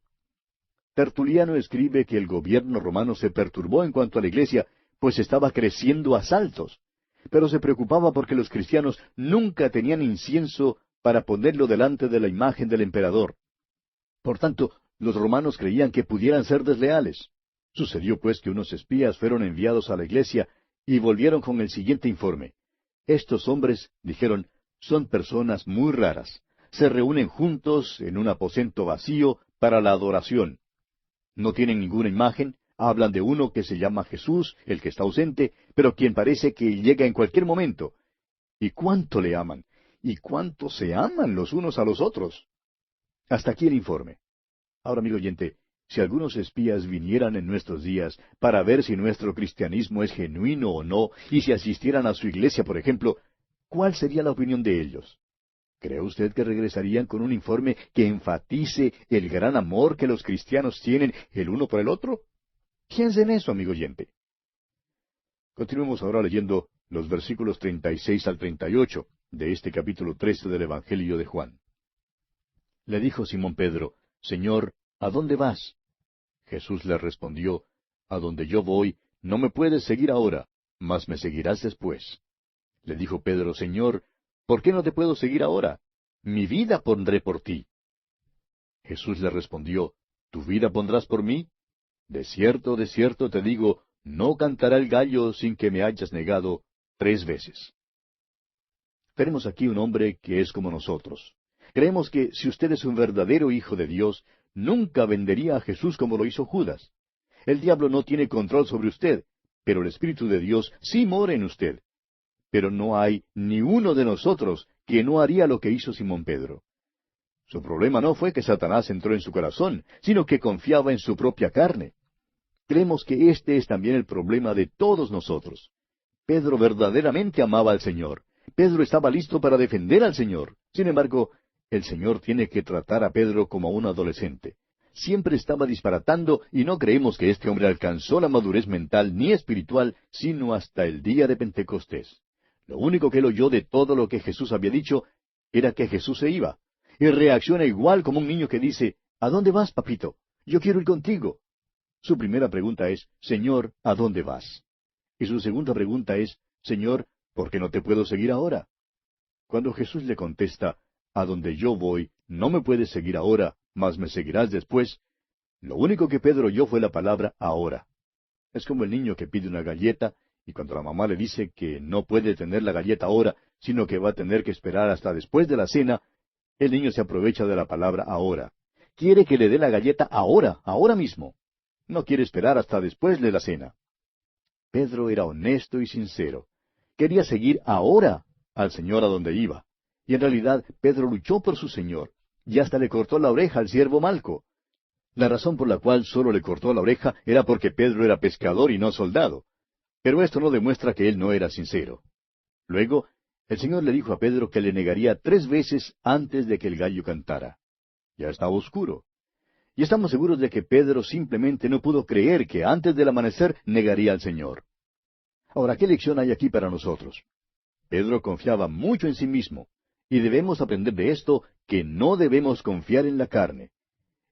Tertuliano escribe que el gobierno romano se perturbó en cuanto a la iglesia, pues estaba creciendo a saltos, pero se preocupaba porque los cristianos nunca tenían incienso para ponerlo delante de la imagen del emperador. Por tanto, los romanos creían que pudieran ser desleales. Sucedió pues que unos espías fueron enviados a la iglesia y volvieron con el siguiente informe. Estos hombres, dijeron, son personas muy raras. Se reúnen juntos en un aposento vacío para la adoración. No tienen ninguna imagen, hablan de uno que se llama Jesús, el que está ausente, pero quien parece que llega en cualquier momento. ¿Y cuánto le aman? ¿Y cuánto se aman los unos a los otros? Hasta aquí el informe. Ahora, amigo oyente, si algunos espías vinieran en nuestros días para ver si nuestro cristianismo es genuino o no, y si asistieran a su iglesia, por ejemplo, ¿cuál sería la opinión de ellos? ¿Cree usted que regresarían con un informe que enfatice el gran amor que los cristianos tienen el uno por el otro? Piense en eso, amigo oyente. Continuemos ahora leyendo los versículos 36 al 38 de este capítulo 13 del Evangelio de Juan. Le dijo Simón Pedro, Señor, ¿a dónde vas? Jesús le respondió, A donde yo voy, no me puedes seguir ahora, mas me seguirás después. Le dijo Pedro, Señor, ¿por qué no te puedo seguir ahora? Mi vida pondré por ti. Jesús le respondió, ¿Tu vida pondrás por mí? De cierto te digo, no cantará el gallo sin que me hayas negado 3 veces. Tenemos aquí un hombre que es como nosotros. Creemos que si usted es un verdadero hijo de Dios, nunca vendería a Jesús como lo hizo Judas. El diablo no tiene control sobre usted, pero el Espíritu de Dios sí mora en usted. Pero no hay ni uno de nosotros que no haría lo que hizo Simón Pedro. Su problema no fue que Satanás entró en su corazón, sino que confiaba en su propia carne. Creemos que este es también el problema de todos nosotros. Pedro verdaderamente amaba al Señor. Pedro estaba listo para defender al Señor. Sin embargo, el Señor tiene que tratar a Pedro como a un adolescente. Siempre estaba disparatando y no creemos que este hombre alcanzó la madurez mental ni espiritual sino hasta el día de Pentecostés. Lo único que él oyó de todo lo que Jesús había dicho era que Jesús se iba. Y reacciona igual como un niño que dice, ¿A dónde vas, papito? Yo quiero ir contigo. Su primera pregunta es, Señor, ¿a dónde vas? Y su segunda pregunta es, Señor, ¿por qué no te puedo seguir ahora? Cuando Jesús le contesta, A donde yo voy, no me puedes seguir ahora, mas me seguirás después, lo único que Pedro oyó fue la palabra ahora. Es como el niño que pide una galleta, y cuando la mamá le dice que no puede tener la galleta ahora, sino que va a tener que esperar hasta después de la cena, el niño se aprovecha de la palabra ahora. Quiere que le dé la galleta ahora, ahora mismo. No quiere esperar hasta después de la cena. Pedro era honesto y sincero. Quería seguir ahora al Señor a donde iba. Y en realidad Pedro luchó por su Señor, y hasta le cortó la oreja al siervo Malco. La razón por la cual solo le cortó la oreja era porque Pedro era pescador y no soldado. Pero esto no demuestra que él no era sincero. Luego, el Señor le dijo a Pedro que le negaría 3 veces antes de que el gallo cantara. Ya estaba oscuro. Y estamos seguros de que Pedro simplemente no pudo creer que antes del amanecer negaría al Señor. Ahora, ¿qué lección hay aquí para nosotros? Pedro confiaba mucho en sí mismo, y debemos aprender de esto que no debemos confiar en la carne.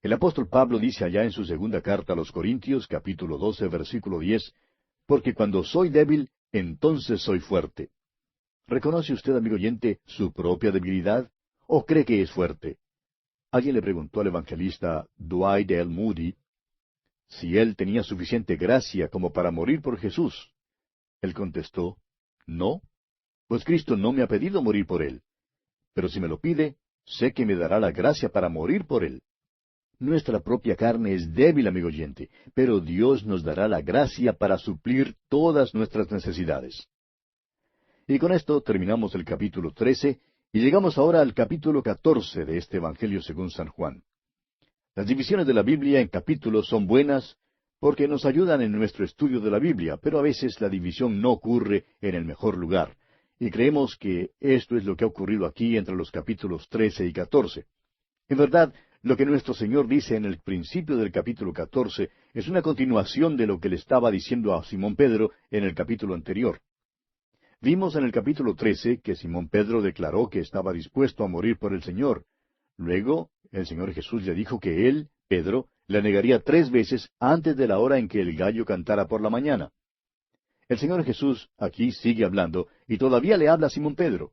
El apóstol Pablo dice allá en su segunda carta a los Corintios, capítulo 12, versículo 10, Porque cuando soy débil, entonces soy fuerte. ¿Reconoce usted, amigo oyente, su propia debilidad? ¿O cree que es fuerte? Alguien le preguntó al evangelista Dwight L. Moody si él tenía suficiente gracia como para morir por Jesús. Él contestó, no, pues Cristo no me ha pedido morir por él. Pero si me lo pide, sé que me dará la gracia para morir por él. Nuestra propia carne es débil, amigo oyente, pero Dios nos dará la gracia para suplir todas nuestras necesidades. Y con esto terminamos el capítulo 13 y llegamos ahora al capítulo 14 de este Evangelio según San Juan. Las divisiones de la Biblia en capítulos son buenas porque nos ayudan en nuestro estudio de la Biblia, pero a veces la división no ocurre en el mejor lugar. Y creemos que esto es lo que ha ocurrido aquí entre los capítulos 13 y 14. En verdad, lo que nuestro Señor dice en el principio del capítulo 14 es una continuación de lo que le estaba diciendo a Simón Pedro en el capítulo anterior. Vimos en el capítulo 13 que Simón Pedro declaró que estaba dispuesto a morir por el Señor. Luego, el Señor Jesús le dijo que él, Pedro, le negaría 3 veces antes de la hora en que el gallo cantara por la mañana. El Señor Jesús aquí sigue hablando y todavía le habla a Simón Pedro.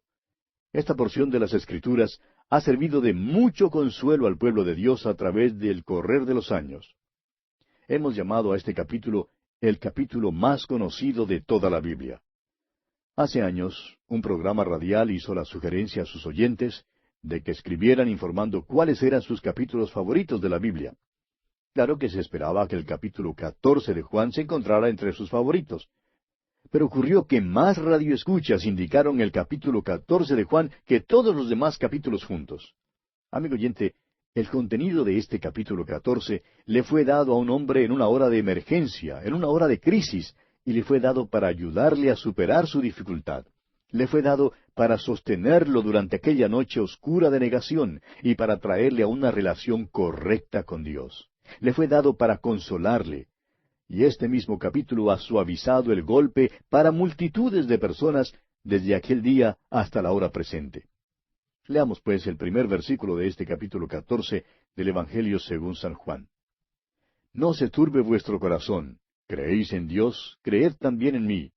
Esta porción de las Escrituras ha servido de mucho consuelo al pueblo de Dios a través del correr de los años. Hemos llamado a este capítulo el capítulo más conocido de toda la Biblia. Hace años, un programa radial hizo la sugerencia a sus oyentes de que escribieran informando cuáles eran sus capítulos favoritos de la Biblia. Claro que se esperaba que el capítulo 14 de Juan se encontrara entre sus favoritos. Pero ocurrió que más radioescuchas indicaron el capítulo 14 de Juan que todos los demás capítulos juntos. Amigo oyente, el contenido de este capítulo 14 le fue dado a un hombre en una hora de emergencia, en una hora de crisis, y le fue dado para ayudarle a superar su dificultad. Le fue dado para sostenerlo durante aquella noche oscura de negación y para traerle a una relación correcta con Dios. Le fue dado para consolarle. Y este mismo capítulo ha suavizado el golpe para multitudes de personas desde aquel día hasta la hora presente. Leamos pues el primer versículo de este capítulo 14 del Evangelio según San Juan. No se turbe vuestro corazón. ¿Creéis en Dios? Creed también en mí.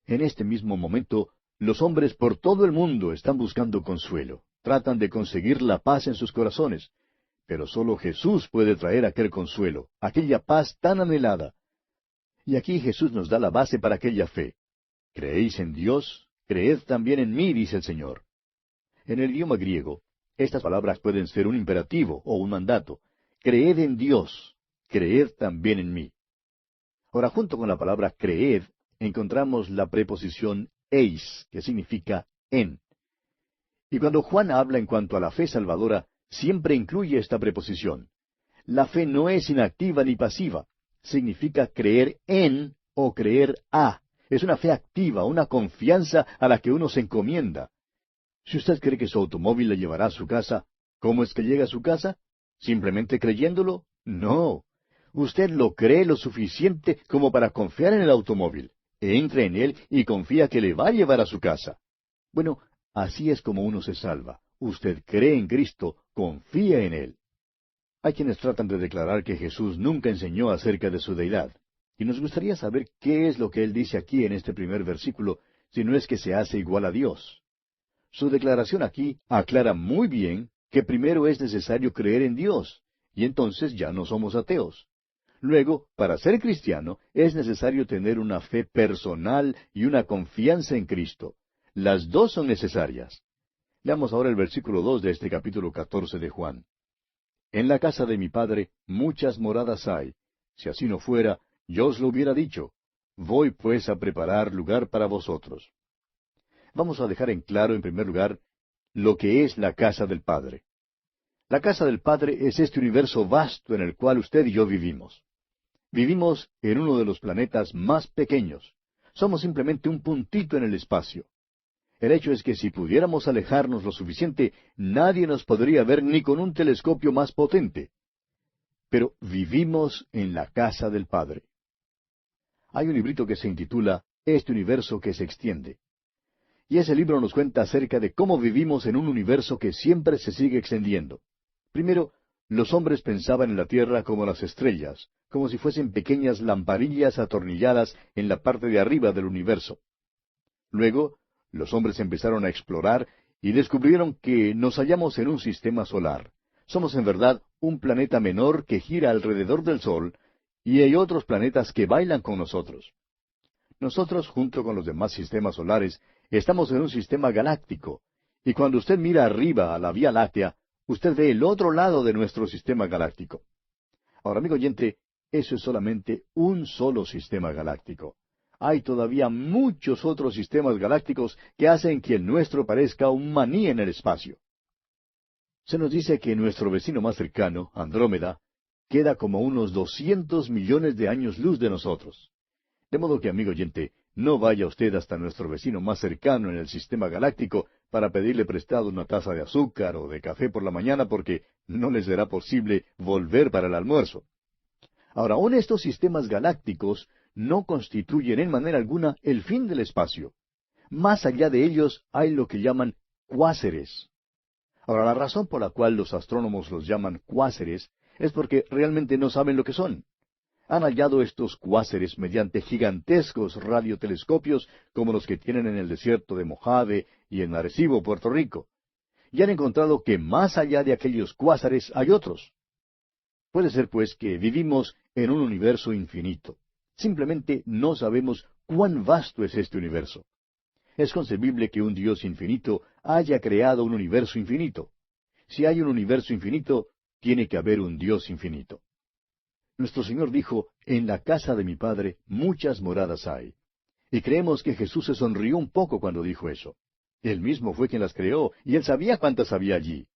En este mismo momento, los hombres por todo el mundo están buscando consuelo. Tratan de conseguir la paz en sus corazones. Pero solo Jesús puede traer aquel consuelo, aquella paz tan anhelada. Y aquí Jesús nos da la base para aquella fe. ¿Creéis en Dios? Creed también en mí, dice el Señor. En el idioma griego, estas palabras pueden ser un imperativo o un mandato. Creed en Dios. Creed también en mí. Ahora, junto con la palabra creed, encontramos la preposición eis, que significa en. Y cuando Juan habla en cuanto a la fe salvadora, siempre incluye esta preposición. La fe no es inactiva ni pasiva. Significa creer en o creer a. Es una fe activa, una confianza a la que uno se encomienda. Si usted cree que su automóvil le llevará a su casa, ¿cómo es que llega a su casa? ¿Simplemente creyéndolo? No. Usted lo cree lo suficiente como para confiar en el automóvil. Entra en él y confía que le va a llevar a su casa. Bueno, así es como uno se salva. Usted cree en Cristo, confía en Él. Hay quienes tratan de declarar que Jesús nunca enseñó acerca de su deidad. Y nos gustaría saber qué es lo que Él dice aquí en este primer versículo, si no es que se hace igual a Dios. Su declaración aquí aclara muy bien que primero es necesario creer en Dios, y entonces ya no somos ateos. Luego, para ser cristiano, es necesario tener una fe personal y una confianza en Cristo. Las dos son necesarias. Leamos ahora el versículo 2 de este capítulo 14 de Juan. En la casa de mi Padre muchas moradas hay. Si así no fuera, yo os lo hubiera dicho. Voy pues a preparar lugar para vosotros. Vamos a dejar en claro, en primer lugar, lo que es la casa del Padre. La casa del Padre es este universo vasto en el cual usted y yo vivimos. Vivimos en uno de los planetas más pequeños. Somos simplemente un puntito en el espacio. El hecho es que si pudiéramos alejarnos lo suficiente, nadie nos podría ver ni con un telescopio más potente. Pero vivimos en la casa del Padre. Hay un librito que se intitula Este universo que se extiende. Y ese libro nos cuenta acerca de cómo vivimos en un universo que siempre se sigue extendiendo. Primero, los hombres pensaban en la Tierra como las estrellas, como si fuesen pequeñas lamparillas atornilladas en la parte de arriba del universo. Luego, los hombres empezaron a explorar y descubrieron que nos hallamos en un sistema solar. Somos en verdad un planeta menor que gira alrededor del Sol, y hay otros planetas que bailan con nosotros. Nosotros, junto con los demás sistemas solares, estamos en un sistema galáctico, y cuando usted mira arriba a la Vía Láctea, usted ve el otro lado de nuestro sistema galáctico. Ahora, amigo oyente, eso es solamente un solo sistema galáctico. Hay todavía muchos otros sistemas galácticos que hacen que el nuestro parezca un maní en el espacio. Se nos dice que nuestro vecino más cercano, Andrómeda, queda como unos 200 millones de años luz de nosotros. De modo que, amigo oyente, no vaya usted hasta nuestro vecino más cercano en el sistema galáctico para pedirle prestado una taza de azúcar o de café por la mañana porque no le será posible volver para el almuerzo. Ahora, aún estos sistemas galácticos no constituyen en manera alguna el fin del espacio. Más allá de ellos hay lo que llaman cuásares. Ahora, la razón por la cual los astrónomos los llaman cuásares es porque realmente no saben lo que son. Han hallado estos cuásares mediante gigantescos radiotelescopios como los que tienen en el desierto de Mojave y en Arecibo, Puerto Rico. Y han encontrado que más allá de aquellos cuásares hay otros. Puede ser, pues, que vivimos en un universo infinito. Simplemente no sabemos cuán vasto es este universo. Es concebible que un Dios infinito haya creado un universo infinito. Si hay un universo infinito, tiene que haber un Dios infinito. Nuestro Señor dijo, en la casa de mi Padre muchas moradas hay. Y creemos que Jesús se sonrió un poco cuando dijo eso. Él mismo fue quien las creó, y Él sabía cuántas había allí.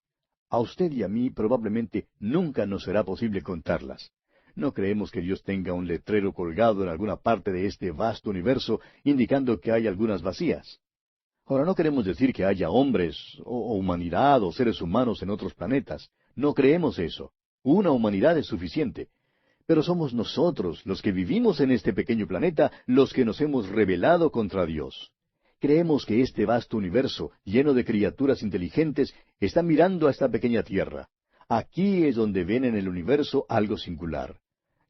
A usted y a mí probablemente nunca nos será posible contarlas. No creemos que Dios tenga un letrero colgado en alguna parte de este vasto universo indicando que hay algunas vacías. Ahora, no queremos decir que haya hombres, o humanidad, o seres humanos en otros planetas. No creemos eso. Una humanidad es suficiente. Pero somos nosotros, los que vivimos en este pequeño planeta, los que nos hemos rebelado contra Dios. Creemos que este vasto universo, lleno de criaturas inteligentes, está mirando a esta pequeña tierra. Aquí es donde ven en el universo algo singular.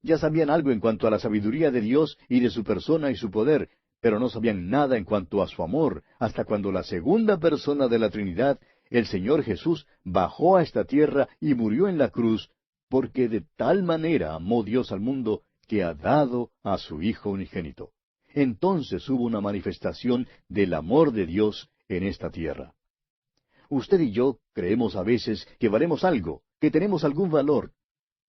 Ya sabían algo en cuanto a la sabiduría de Dios y de su persona y su poder, pero no sabían nada en cuanto a su amor, hasta cuando la segunda persona de la Trinidad, el Señor Jesús, bajó a esta tierra y murió en la cruz, porque de tal manera amó Dios al mundo que ha dado a su Hijo unigénito. Entonces hubo una manifestación del amor de Dios en esta tierra. Usted y yo creemos a veces que valemos algo, que tenemos algún valor.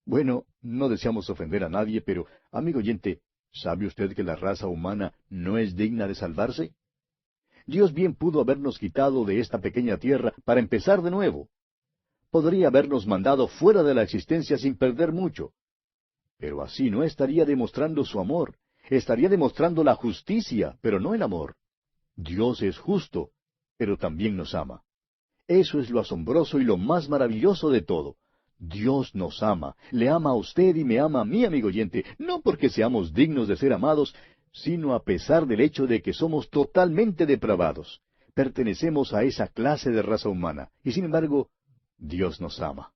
Bueno, no deseamos ofender a nadie, pero, amigo oyente, ¿sabe usted que la raza humana no es digna de salvarse? Dios bien pudo habernos quitado de esta pequeña tierra para empezar de nuevo. Podría habernos mandado fuera de la existencia sin perder mucho. Pero así no estaría demostrando su amor. Estaría demostrando la justicia, pero no el amor. Dios es justo, pero también nos ama. Eso es lo asombroso y lo más maravilloso de todo. Dios nos ama, le ama a usted y me ama a mí, amigo oyente, no porque seamos dignos de ser amados, sino a pesar del hecho de que somos totalmente depravados. Pertenecemos a esa clase de raza humana, y sin embargo, Dios nos ama.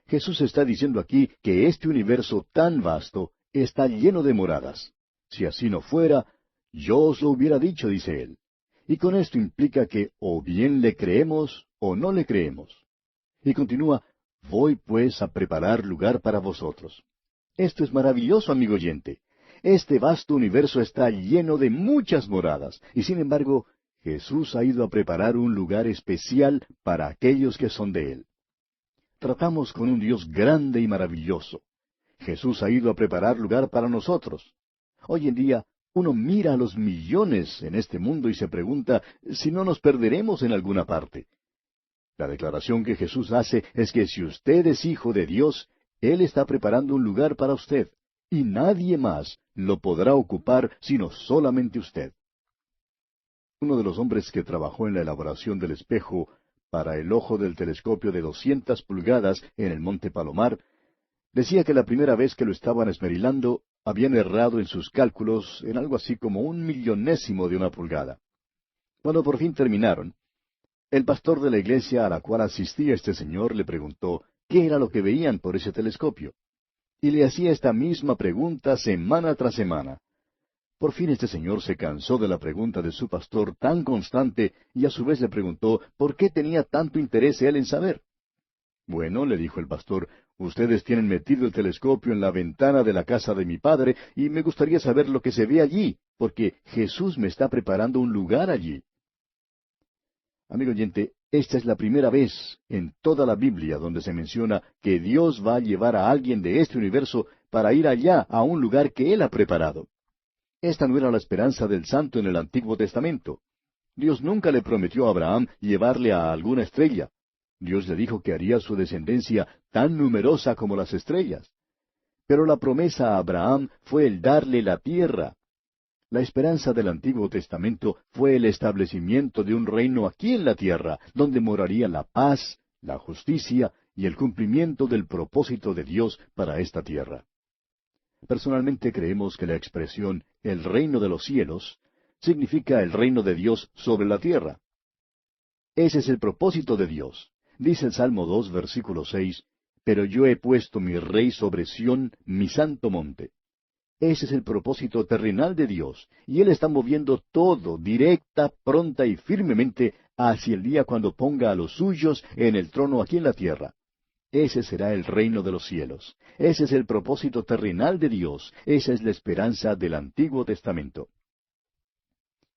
Jesús está diciendo aquí que este universo tan vasto está lleno de moradas. Si así no fuera, yo os lo hubiera dicho, dice él. Y con esto implica que o bien le creemos o no le creemos. Y continúa, voy pues a preparar lugar para vosotros. Esto es maravilloso, amigo oyente. Este vasto universo está lleno de muchas moradas, y sin embargo, Jesús ha ido a preparar un lugar especial para aquellos que son de Él. Tratamos con un Dios grande y maravilloso. Jesús ha ido a preparar lugar para nosotros. Hoy en día, uno mira a los millones en este mundo y se pregunta si no nos perderemos en alguna parte. La declaración que Jesús hace es que si usted es hijo de Dios, Él está preparando un lugar para usted, y nadie más lo podrá ocupar sino solamente usted. Uno de los hombres que trabajó en la elaboración del espejo para el ojo del telescopio de 200 pulgadas en el Monte Palomar, decía que la primera vez que lo estaban esmerilando, habían errado en sus cálculos en algo así como 1/1000º de una pulgada. Cuando por fin terminaron, el pastor de la iglesia a la cual asistía este señor le preguntó qué era lo que veían por ese telescopio. y le hacía esta misma pregunta semana tras semana. Por fin este señor se cansó de la pregunta de su pastor tan constante y a su vez le preguntó por qué tenía tanto interés él en saber. Bueno, le dijo el pastor, ustedes tienen metido el telescopio en la ventana de la casa de mi padre y me gustaría saber lo que se ve allí, porque Jesús me está preparando un lugar allí. Amigo oyente, esta es la primera vez en toda la Biblia donde se menciona que Dios va a llevar a alguien de este universo para ir allá a un lugar que Él ha preparado. Esta no era la esperanza del santo en el Antiguo Testamento. Dios nunca le prometió a Abraham llevarle a alguna estrella. Dios le dijo que haría su descendencia tan numerosa como las estrellas. Pero la promesa a Abraham fue el darle la tierra. La esperanza del Antiguo Testamento fue el establecimiento de un reino aquí en la tierra, donde moraría la paz, la justicia y el cumplimiento del propósito de Dios para esta tierra. Personalmente creemos que la expresión el reino de los cielos significa el reino de Dios sobre la tierra. Ese es el propósito de Dios. Dice el Salmo 2, versículo 6, pero yo he puesto mi rey sobre Sión, mi santo monte. Ese es el propósito terrenal de Dios, y Él está moviendo todo directa, pronta y firmemente hacia el día cuando ponga a los suyos en el trono aquí en la tierra. Ese será el reino de los cielos. Ese es el propósito terrenal de Dios. Esa es la esperanza del Antiguo Testamento.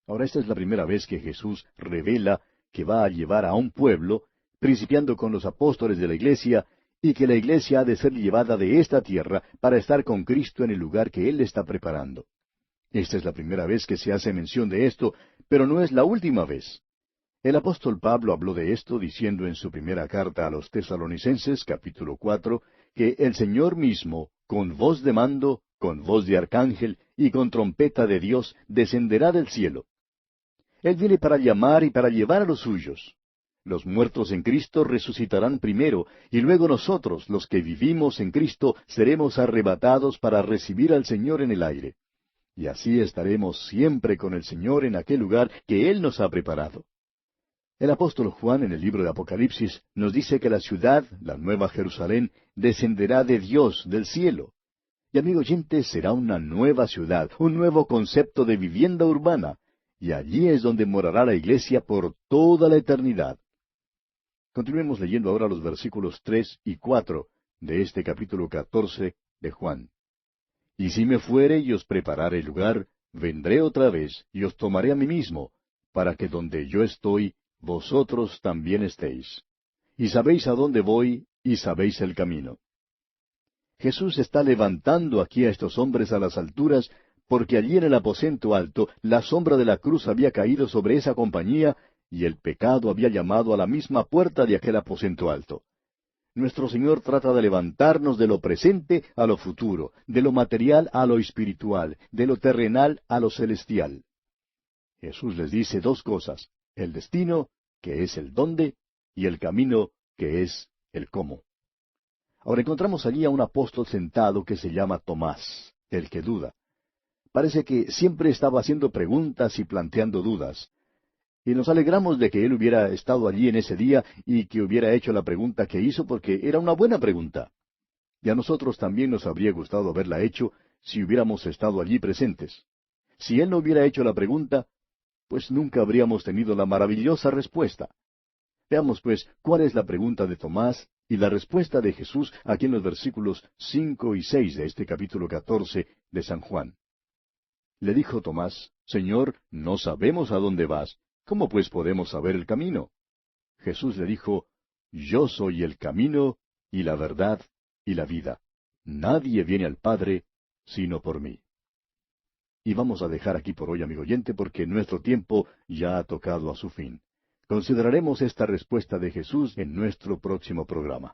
Ahora, esta es la primera vez que Jesús revela que va a llevar a un pueblo, principiando con los apóstoles de la iglesia, y que la iglesia ha de ser llevada de esta tierra para estar con Cristo en el lugar que Él está preparando. Esta es la primera vez que se hace mención de esto, pero no es la última vez. El apóstol Pablo habló de esto diciendo en su primera carta a los Tesalonicenses, capítulo 4, que el Señor mismo, con voz de mando, con voz de arcángel y con trompeta de Dios, descenderá del cielo. Él viene para llamar y para llevar a los suyos. Los muertos en Cristo resucitarán primero, y luego nosotros, los que vivimos en Cristo, seremos arrebatados para recibir al Señor en el aire. Y así estaremos siempre con el Señor en aquel lugar que Él nos ha preparado. El apóstol Juan en el libro de Apocalipsis nos dice que la ciudad, la nueva Jerusalén, descenderá de Dios, del cielo. Y amigo oyente, será una nueva ciudad, un nuevo concepto de vivienda urbana, y allí es donde morará la iglesia por toda la eternidad. Continuemos leyendo ahora los versículos 3 y 4 de este capítulo 14 de Juan. Y si me fuere y os preparare lugar, vendré otra vez y os tomaré a mí mismo, para que donde yo estoy, vosotros también estéis. Y sabéis a dónde voy, y sabéis el camino. Jesús está levantando aquí a estos hombres a las alturas, porque allí en el aposento alto la sombra de la cruz había caído sobre esa compañía, y el pecado había llamado a la misma puerta de aquel aposento alto. Nuestro Señor trata de levantarnos de lo presente a lo futuro, de lo material a lo espiritual, de lo terrenal a lo celestial. Jesús les dice dos cosas: el destino, que es el dónde, y el camino, que es el cómo. Ahora encontramos allí a un apóstol sentado que se llama Tomás, el que duda. Parece que siempre estaba haciendo preguntas y planteando dudas. Y nos alegramos de que él hubiera estado allí en ese día y que hubiera hecho la pregunta que hizo, porque era una buena pregunta. Y a nosotros también nos habría gustado haberla hecho si hubiéramos estado allí presentes. Si él no hubiera hecho la pregunta, pues nunca habríamos tenido la maravillosa respuesta. Veamos, pues, cuál es la pregunta de Tomás y la respuesta de Jesús aquí en los versículos 5 y 6 de este capítulo 14 de San Juan. Le dijo Tomás: Señor, no sabemos a dónde vas. ¿Cómo pues podemos saber el camino? Jesús le dijo: Yo soy el camino, y la verdad, y la vida. Nadie viene al Padre, sino por mí. Y vamos a dejar aquí por hoy, amigo oyente, porque nuestro tiempo ya ha tocado a su fin. Consideraremos esta respuesta de Jesús en nuestro próximo programa.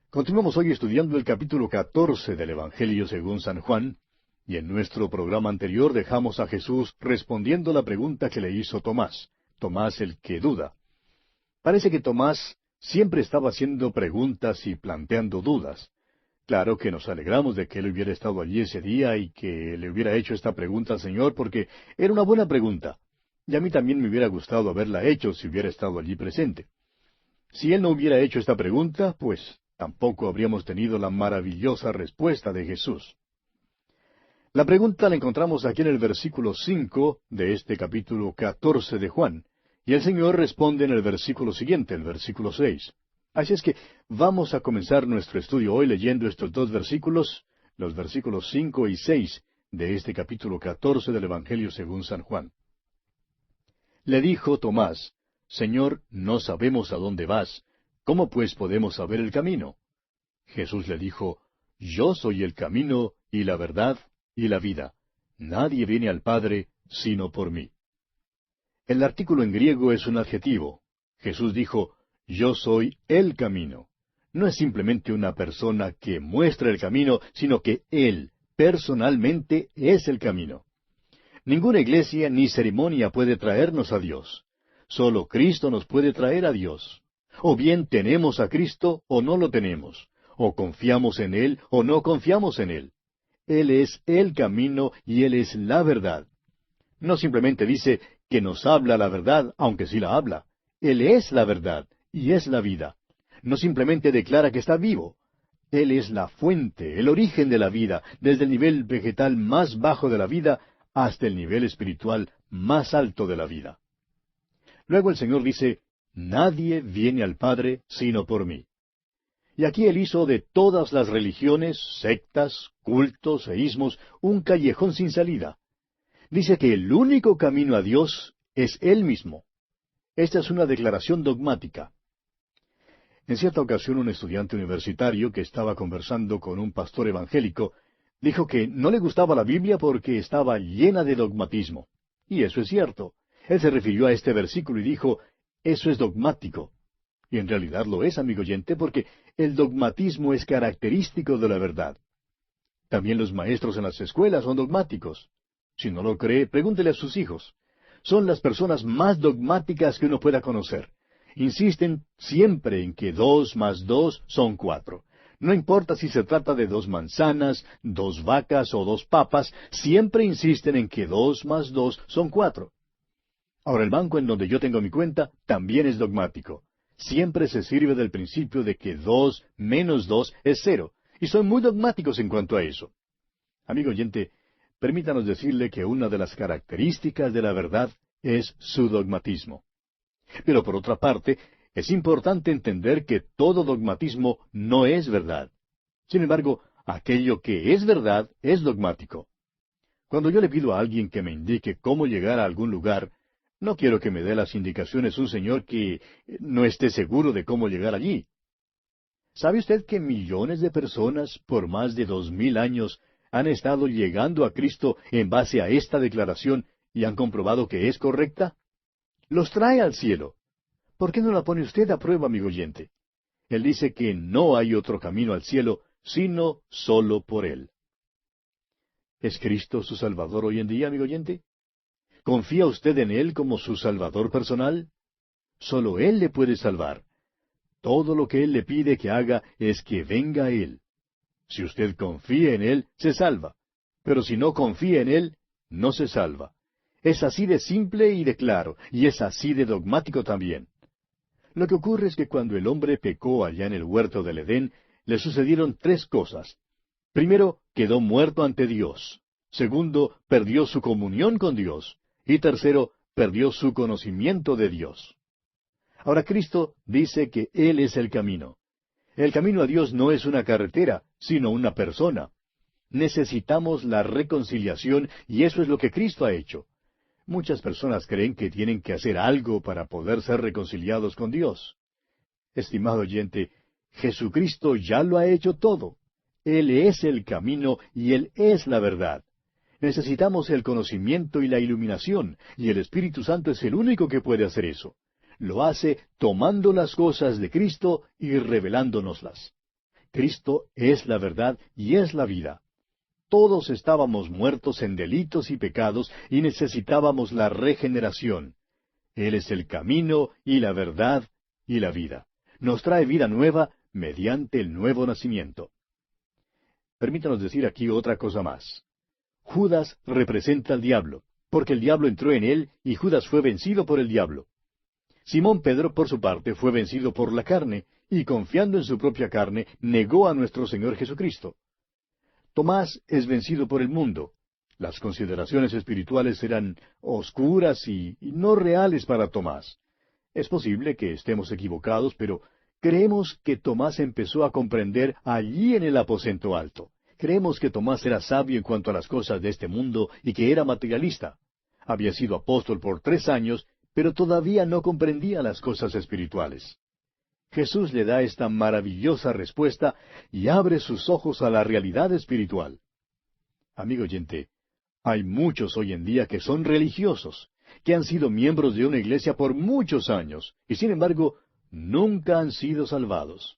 Continuamos hoy estudiando el capítulo 14 del Evangelio según San Juan, y en nuestro programa anterior dejamos a Jesús respondiendo la pregunta que le hizo Tomás, Tomás el que duda. Parece que Tomás siempre estaba haciendo preguntas y planteando dudas. Claro que nos alegramos de que él hubiera estado allí ese día y que le hubiera hecho esta pregunta al Señor, porque era una buena pregunta. Y a mí también me hubiera gustado haberla hecho si hubiera estado allí presente. Si él no hubiera hecho esta pregunta, pues tampoco habríamos tenido la maravillosa respuesta de Jesús. La pregunta la encontramos aquí en el versículo 5 de este capítulo 14 de Juan, y el Señor responde en el versículo siguiente, el versículo 6. Así es que vamos a comenzar nuestro estudio hoy leyendo estos dos versículos, los versículos 5 y 6 de este capítulo 14 del Evangelio según San Juan. Le dijo Tomás: Señor, no sabemos a dónde vas, ¿cómo pues podemos saber el camino? Jesús le dijo: Yo soy el camino y la verdad y la vida. Nadie viene al Padre sino por mí. El artículo en griego es un adjetivo. Jesús dijo: Yo soy el camino. No es simplemente una persona que muestra el camino, sino que Él, personalmente, es el camino. Ninguna iglesia ni ceremonia puede traernos a Dios. Solo Cristo nos puede traer a Dios. O bien tenemos a Cristo o no lo tenemos. O confiamos en Él o no confiamos en Él. Él es el camino y Él es la verdad. No simplemente dice que nos habla la verdad, aunque sí la habla. Él es la verdad y es la vida. No simplemente declara que está vivo. Él es la fuente, el origen de la vida, desde el nivel vegetal más bajo de la vida hasta el nivel espiritual más alto de la vida. Luego el Señor dice: Nadie viene al Padre sino por mí. Y aquí Él hizo de todas las religiones, sectas, cultos e ismos un callejón sin salida. Dice que el único camino a Dios es Él mismo. Esta es una declaración dogmática. En cierta ocasión un estudiante universitario que estaba conversando con un pastor evangélico dijo que no le gustaba la Biblia porque estaba llena de dogmatismo. Y eso es cierto. Él se refirió a este versículo y dijo: eso es dogmático. Y en realidad lo es, amigo oyente, porque el dogmatismo es característico de la verdad. También los maestros en las escuelas son dogmáticos. Si no lo cree, pregúntele a sus hijos. Son las personas más dogmáticas que uno pueda conocer. Insisten siempre en que 2 más 2 son 4. No importa si se trata de 2 manzanas, 2 vacas o 2 papas, siempre insisten en que 2 más 2 son 4. Ahora, el banco en donde yo tengo mi cuenta también es dogmático. Siempre se sirve del principio de que 2 menos 2 es 0, y son muy dogmáticos en cuanto a eso. Amigo oyente, permítanos decirle que una de las características de la verdad es su dogmatismo. Pero por otra parte, es importante entender que todo dogmatismo no es verdad. Sin embargo, aquello que es verdad es dogmático. Cuando yo le pido a alguien que me indique cómo llegar a algún lugar, no quiero que me dé las indicaciones un señor que no esté seguro de cómo llegar allí. ¿Sabe usted que millones de personas por más de 2000 años han estado llegando a Cristo en base a esta declaración y han comprobado que es correcta? Los trae al cielo. ¿Por qué no la pone usted a prueba, amigo oyente? Él dice que no hay otro camino al cielo, sino solo por Él. ¿Es Cristo su Salvador hoy en día, amigo oyente? ¿Confía usted en Él como su Salvador personal? Solo Él le puede salvar. Todo lo que Él le pide que haga es que venga a Él. Si usted confía en Él, se salva. Pero si no confía en Él, no se salva. Es así de simple y de claro, y es así de dogmático también. Lo que ocurre es que cuando el hombre pecó allá en el huerto del Edén, le sucedieron 3 cosas. Primero, quedó muerto ante Dios. Segundo, perdió su comunión con Dios. Y tercero, perdió su conocimiento de Dios. Ahora Cristo dice que Él es el camino. El camino a Dios no es una carretera, sino una persona. Necesitamos la reconciliación y eso es lo que Cristo ha hecho. Muchas personas creen que tienen que hacer algo para poder ser reconciliados con Dios. Estimado oyente, Jesucristo ya lo ha hecho todo. Él es el camino y Él es la verdad. Necesitamos el conocimiento y la iluminación, y el Espíritu Santo es el único que puede hacer eso. Lo hace tomando las cosas de Cristo y revelándonoslas. Cristo es la verdad y es la vida. Todos estábamos muertos en delitos y pecados y necesitábamos la regeneración. Él es el camino y la verdad y la vida. Nos trae vida nueva mediante el nuevo nacimiento. Permítanos decir aquí otra cosa más. Judas representa al diablo, porque el diablo entró en él y Judas fue vencido por el diablo. Simón Pedro, por su parte, fue vencido por la carne, y confiando en su propia carne, negó a nuestro Señor Jesucristo. Tomás es vencido por el mundo. Las consideraciones espirituales eran oscuras y no reales para Tomás. Es posible que estemos equivocados, pero creemos que Tomás empezó a comprender allí en el aposento alto. Creemos que Tomás era sabio en cuanto a las cosas de este mundo y que era materialista. Había sido apóstol por 3 años, pero todavía no comprendía las cosas espirituales. Jesús le da esta maravillosa respuesta y abre sus ojos a la realidad espiritual. Amigo oyente, hay muchos hoy en día que son religiosos, que han sido miembros de una iglesia por muchos años, y sin embargo, nunca han sido salvados.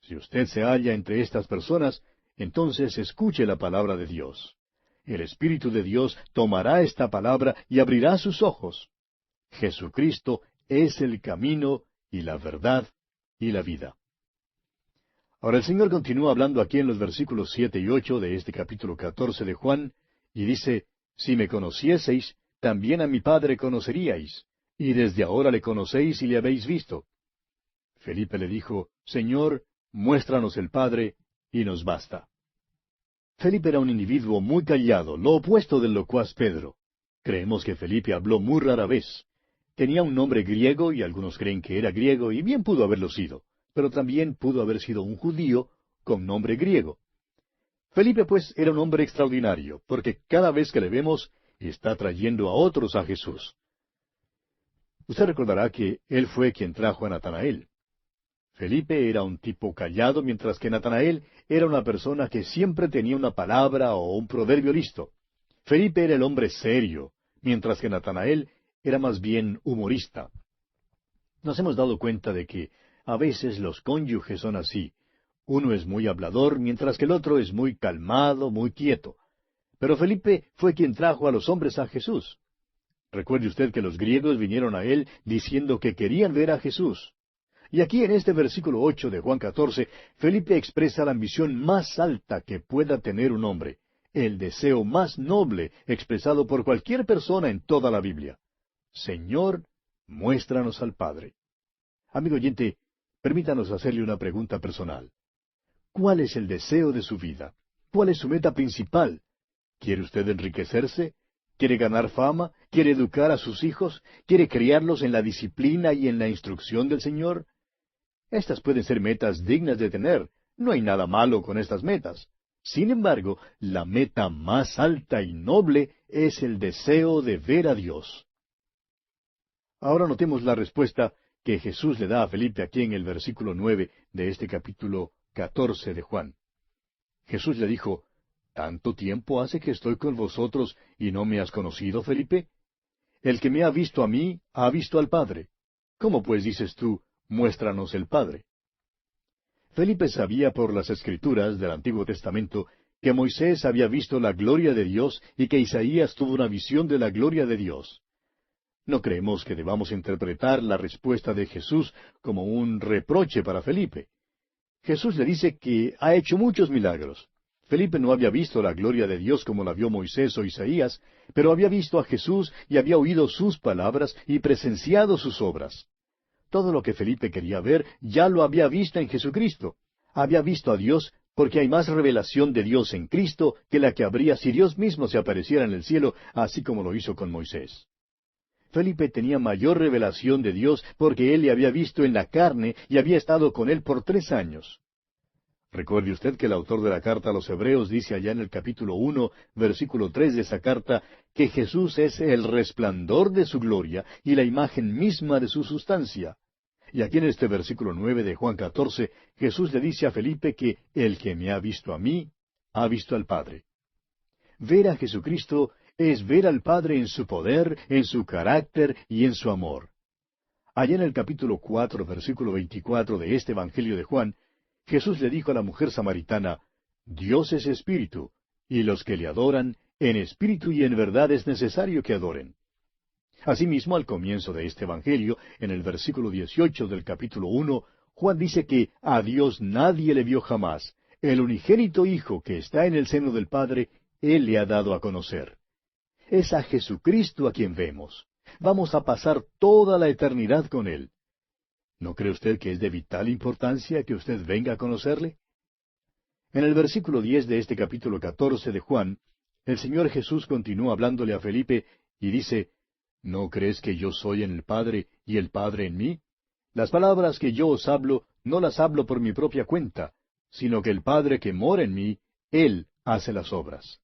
Si usted se halla entre estas personas, entonces escuche la palabra de Dios. El Espíritu de Dios tomará esta palabra y abrirá sus ojos. Jesucristo es el camino y la verdad y la vida. Ahora el Señor continúa hablando aquí en los versículos 7 y 8 de este capítulo 14 de Juan, y dice, Si me conocieseis, también a mi Padre conoceríais, y desde ahora le conocéis y le habéis visto. Felipe le dijo, Señor, muéstranos el Padre, y nos basta. Felipe era un individuo muy callado, lo opuesto del locuaz Pedro. Creemos que Felipe habló muy rara vez. Tenía un nombre griego y algunos creen que era griego y bien pudo haberlo sido, pero también pudo haber sido un judío con nombre griego. Felipe pues era un hombre extraordinario, porque cada vez que le vemos está trayendo a otros a Jesús. Usted recordará que él fue quien trajo a Natanael. Felipe era un tipo callado, mientras que Natanael era una persona que siempre tenía una palabra o un proverbio listo. Felipe era el hombre serio, mientras que Natanael era más bien humorista. Nos hemos dado cuenta de que a veces los cónyuges son así. Uno es muy hablador, mientras que el otro es muy calmado, muy quieto. Pero Felipe fue quien trajo a los hombres a Jesús. Recuerde usted que los griegos vinieron a él diciendo que querían ver a Jesús. Y aquí en este versículo 8 de Juan 14, Felipe expresa la ambición más alta que pueda tener un hombre, el deseo más noble expresado por cualquier persona en toda la Biblia. Señor, muéstranos al Padre. Amigo oyente, permítanos hacerle una pregunta personal. ¿Cuál es el deseo de su vida? ¿Cuál es su meta principal? ¿Quiere usted enriquecerse? ¿Quiere ganar fama? ¿Quiere educar a sus hijos? ¿Quiere criarlos en la disciplina y en la instrucción del Señor? Estas pueden ser metas dignas de tener. No hay nada malo con estas metas. Sin embargo, la meta más alta y noble es el deseo de ver a Dios. Ahora notemos la respuesta que Jesús le da a Felipe aquí en el versículo 9 de este capítulo 14 de Juan. Jesús le dijo, ¿Tanto tiempo hace que estoy con vosotros y no me has conocido, Felipe? El que me ha visto a mí, ha visto al Padre. ¿Cómo pues dices tú, muéstranos el Padre? Felipe sabía por las Escrituras del Antiguo Testamento que Moisés había visto la gloria de Dios y que Isaías tuvo una visión de la gloria de Dios. No creemos que debamos interpretar la respuesta de Jesús como un reproche para Felipe. Jesús le dice que ha hecho muchos milagros. Felipe no había visto la gloria de Dios como la vio Moisés o Isaías, pero había visto a Jesús y había oído sus palabras y presenciado sus obras. Todo lo que Felipe quería ver ya lo había visto en Jesucristo. Había visto a Dios porque hay más revelación de Dios en Cristo que la que habría si Dios mismo se apareciera en el cielo, así como lo hizo con Moisés. Felipe tenía mayor revelación de Dios porque él le había visto en la carne y había estado con él por 3 años. Recuerde usted que el autor de la carta a los Hebreos dice allá en el capítulo 1, versículo 3 de esa carta, que Jesús es el resplandor de su gloria y la imagen misma de su sustancia. Y aquí en este versículo 9 de Juan 14, Jesús le dice a Felipe que el que me ha visto a mí, ha visto al Padre. Ver a Jesucristo es ver al Padre en su poder, en su carácter y en su amor. Allá en el capítulo 4, versículo 24 de este Evangelio de Juan, Jesús le dijo a la mujer samaritana, Dios es espíritu, y los que le adoran, en espíritu y en verdad es necesario que adoren. Asimismo, al comienzo de este Evangelio, en el versículo 18 del capítulo 1, Juan dice que a Dios nadie le vio jamás. El unigénito Hijo que está en el seno del Padre, Él le ha dado a conocer. Es a Jesucristo a quien vemos. Vamos a pasar toda la eternidad con Él. ¿No cree usted que es de vital importancia que usted venga a conocerle? En el versículo 10 de este capítulo 14 de Juan, el Señor Jesús continúa hablándole a Felipe y dice, ¿no crees que yo soy en el Padre y el Padre en mí? Las palabras que yo os hablo, no las hablo por mi propia cuenta, sino que el Padre que mora en mí, Él hace las obras.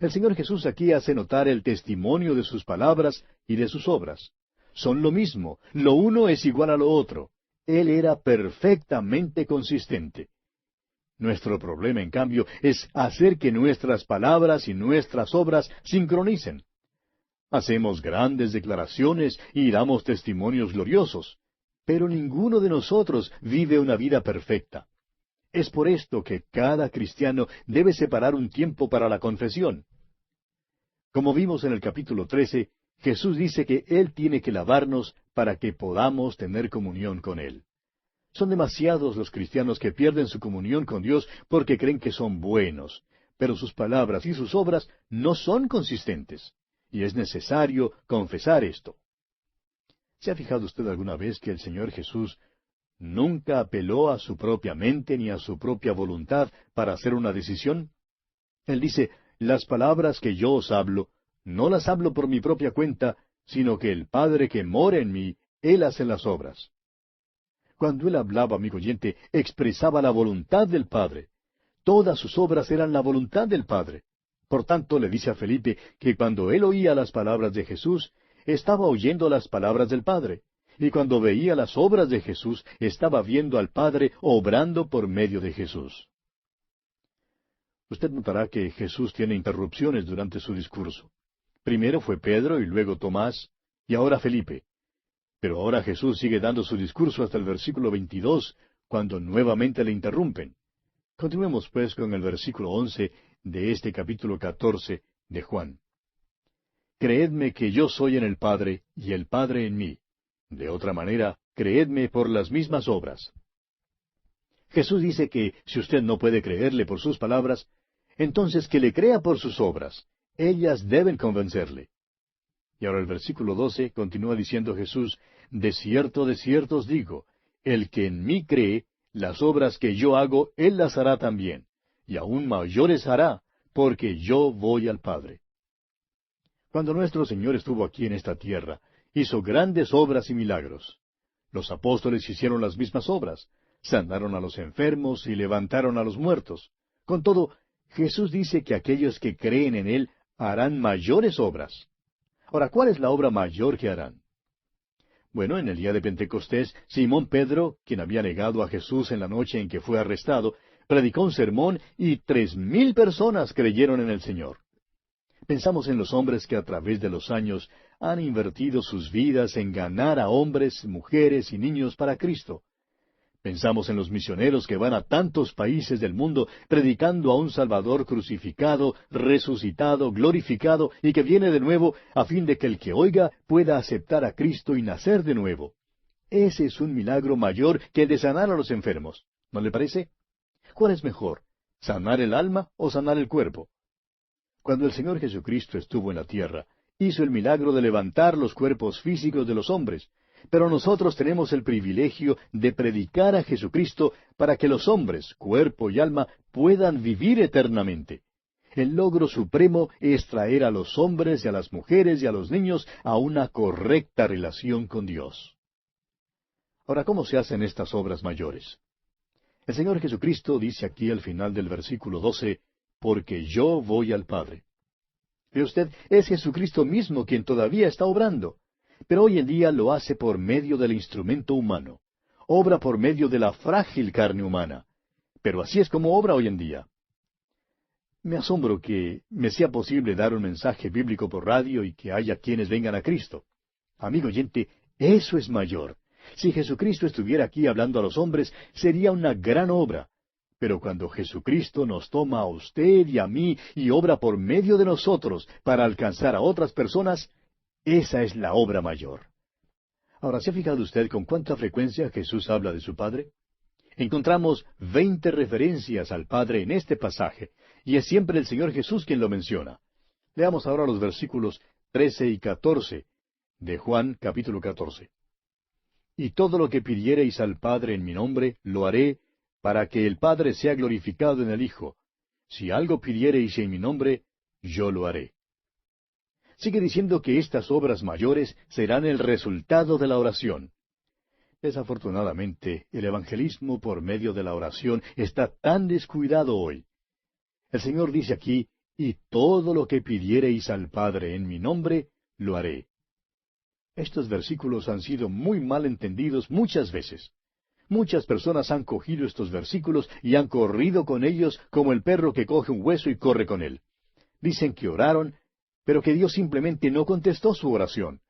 El Señor Jesús aquí hace notar el testimonio de sus palabras y de sus obras. Son lo mismo, lo uno es igual a lo otro. Él era perfectamente consistente. Nuestro problema, en cambio, es hacer que nuestras palabras y nuestras obras sincronicen. Hacemos grandes declaraciones y damos testimonios gloriosos, pero ninguno de nosotros vive una vida perfecta. Es por esto que cada cristiano debe separar un tiempo para la confesión. Como vimos en el capítulo 13, Jesús dice que Él tiene que lavarnos para que podamos tener comunión con Él. Son demasiados los cristianos que pierden su comunión con Dios porque creen que son buenos, pero sus palabras y sus obras no son consistentes, y es necesario confesar esto. ¿Se ha fijado usted alguna vez que el Señor Jesús nunca apeló a su propia mente ni a su propia voluntad para hacer una decisión? Él dice, las palabras que yo os hablo, no las hablo por mi propia cuenta, sino que el Padre que mora en mí, Él hace las obras. Cuando Él hablaba, amigo oyente, expresaba la voluntad del Padre. Todas sus obras eran la voluntad del Padre. Por tanto, le dice a Felipe que cuando él oía las palabras de Jesús, estaba oyendo las palabras del Padre. Y cuando veía las obras de Jesús, estaba viendo al Padre obrando por medio de Jesús. Usted notará que Jesús tiene interrupciones durante su discurso. Primero fue Pedro y luego Tomás, y ahora Felipe. Pero ahora Jesús sigue dando su discurso hasta el versículo 22, cuando nuevamente le interrumpen. Continuemos pues con el versículo 11 de este capítulo 14 de Juan. Creedme que yo soy en el Padre y el Padre en mí. De otra manera, creedme por las mismas obras. Jesús dice que si usted no puede creerle por sus palabras, entonces que le crea por sus obras. Ellas deben convencerle. Y ahora el versículo 12 continúa diciendo Jesús, de cierto os digo, el que en mí cree, las obras que yo hago, él las hará también, y aún mayores hará, porque yo voy al Padre. Cuando nuestro Señor estuvo aquí en esta tierra, hizo grandes obras y milagros. Los apóstoles hicieron las mismas obras, sanaron a los enfermos y levantaron a los muertos. Con todo, Jesús dice que aquellos que creen en Él harán mayores obras. Ahora, ¿cuál es la obra mayor que harán? Bueno, en el día de Pentecostés, Simón Pedro, quien había negado a Jesús en la noche en que fue arrestado, predicó un sermón y 3,000 personas creyeron en el Señor. Pensamos en los hombres que a través de los años han invertido sus vidas en ganar a hombres, mujeres y niños para Cristo. Pensamos en los misioneros que van a tantos países del mundo predicando a un Salvador crucificado, resucitado, glorificado y que viene de nuevo a fin de que el que oiga pueda aceptar a Cristo y nacer de nuevo. Ese es un milagro mayor que el de sanar a los enfermos. ¿No le parece? ¿Cuál es mejor? ¿Sanar el alma o sanar el cuerpo? Cuando el Señor Jesucristo estuvo en la tierra, hizo el milagro de levantar los cuerpos físicos de los hombres. Pero nosotros tenemos el privilegio de predicar a Jesucristo para que los hombres, cuerpo y alma, puedan vivir eternamente. El logro supremo es traer a los hombres y a las mujeres y a los niños a una correcta relación con Dios. Ahora, ¿cómo se hacen estas obras mayores? El Señor Jesucristo dice aquí al final del versículo 12, porque yo voy al Padre. ¿Ve usted? Es Jesucristo mismo quien todavía está obrando. Pero hoy en día lo hace por medio del instrumento humano. Obra por medio de la frágil carne humana. Pero así es como obra hoy en día. Me asombro que me sea posible dar un mensaje bíblico por radio y que haya quienes vengan a Cristo. Amigo oyente, eso es mayor. Si Jesucristo estuviera aquí hablando a los hombres, sería una gran obra. Pero cuando Jesucristo nos toma a usted y a mí y obra por medio de nosotros para alcanzar a otras personas, esa es la obra mayor. Ahora, ¿se ha fijado usted con cuánta frecuencia Jesús habla de su Padre? Encontramos 20 referencias al Padre en este pasaje, y es siempre el Señor Jesús quien lo menciona. Leamos ahora los versículos 13 y 14 de Juan capítulo 14. Y todo lo que pidiereis al Padre en mi nombre, lo haré, para que el Padre sea glorificado en el Hijo. Si algo pidiereis en mi nombre, yo lo haré. Sigue diciendo que estas obras mayores serán el resultado de la oración. Desafortunadamente, el evangelismo por medio de la oración está tan descuidado hoy. El Señor dice aquí, y todo lo que pidiereis al Padre en mi nombre, lo haré. Estos versículos han sido muy mal entendidos muchas veces. Muchas personas han cogido estos versículos y han corrido con ellos como el perro que coge un hueso y corre con él. Dicen que oraron, pero que Dios simplemente no contestó su oración.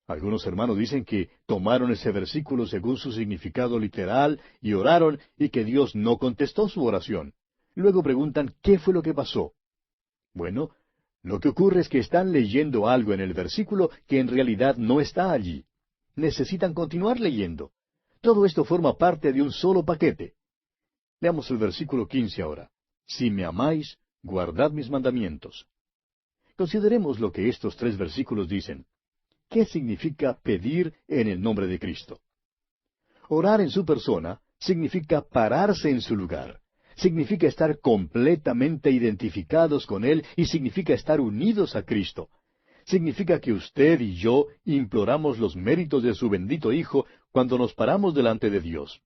Algunos hermanos dicen que tomaron ese versículo según su significado literal y oraron y que Dios no contestó su oración. Luego preguntan ¿qué fue lo que pasó? Bueno, lo que ocurre es que están leyendo algo en el versículo que en realidad no está allí. Necesitan continuar leyendo. Todo esto forma parte de un solo paquete. Leamos el versículo 15 ahora. Si me amáis, guardad mis mandamientos. Consideremos lo que estos tres versículos dicen. ¿Qué significa pedir en el nombre de Cristo? Orar en su persona significa pararse en su lugar. Significa estar completamente identificados con Él y significa estar unidos a Cristo. Significa que usted y yo imploramos los méritos de su bendito Hijo cuando nos paramos delante de Dios.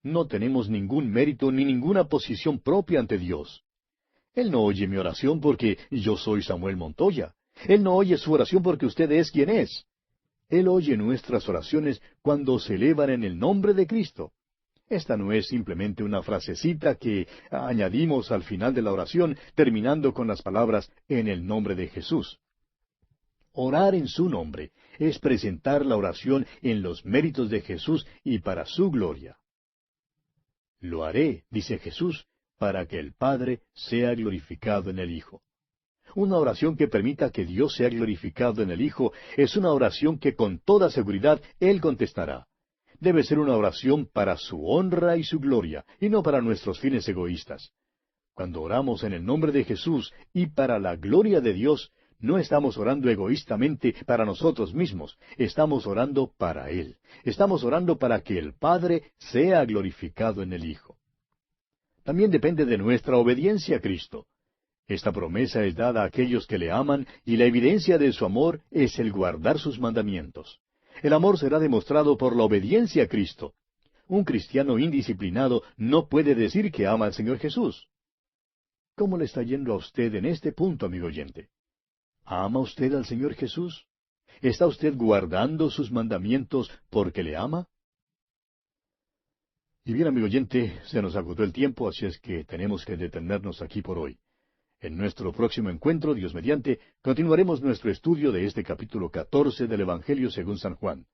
No tenemos ningún mérito ni ninguna posición propia ante Dios. Él no oye mi oración porque yo soy Samuel Montoya. Él no oye su oración porque usted es quien es. Él oye nuestras oraciones cuando se elevan en el nombre de Cristo. Esta no es simplemente una frasecita que añadimos al final de la oración, terminando con las palabras en el nombre de Jesús. Orar en su nombre es presentar la oración en los méritos de Jesús y para su gloria. Lo haré, dice Jesús, para que el Padre sea glorificado en el Hijo. Una oración que permita que Dios sea glorificado en el Hijo es una oración que con toda seguridad Él contestará. Debe ser una oración para su honra y su gloria, y no para nuestros fines egoístas. Cuando oramos en el nombre de Jesús y para la gloria de Dios, no estamos orando egoístamente para nosotros mismos, estamos orando para Él. Estamos orando para que el Padre sea glorificado en el Hijo. También depende de nuestra obediencia a Cristo. Esta promesa es dada a aquellos que le aman y la evidencia de su amor es el guardar sus mandamientos. El amor será demostrado por la obediencia a Cristo. Un cristiano indisciplinado no puede decir que ama al Señor Jesús. ¿Cómo le está yendo a usted en este punto, amigo oyente? ¿Ama usted al Señor Jesús? ¿Está usted guardando sus mandamientos porque le ama? Y bien, amigo oyente, se nos agotó el tiempo, así es que tenemos que detenernos aquí por hoy. En nuestro próximo encuentro, Dios mediante, continuaremos nuestro estudio de este capítulo 14 del Evangelio según San Juan.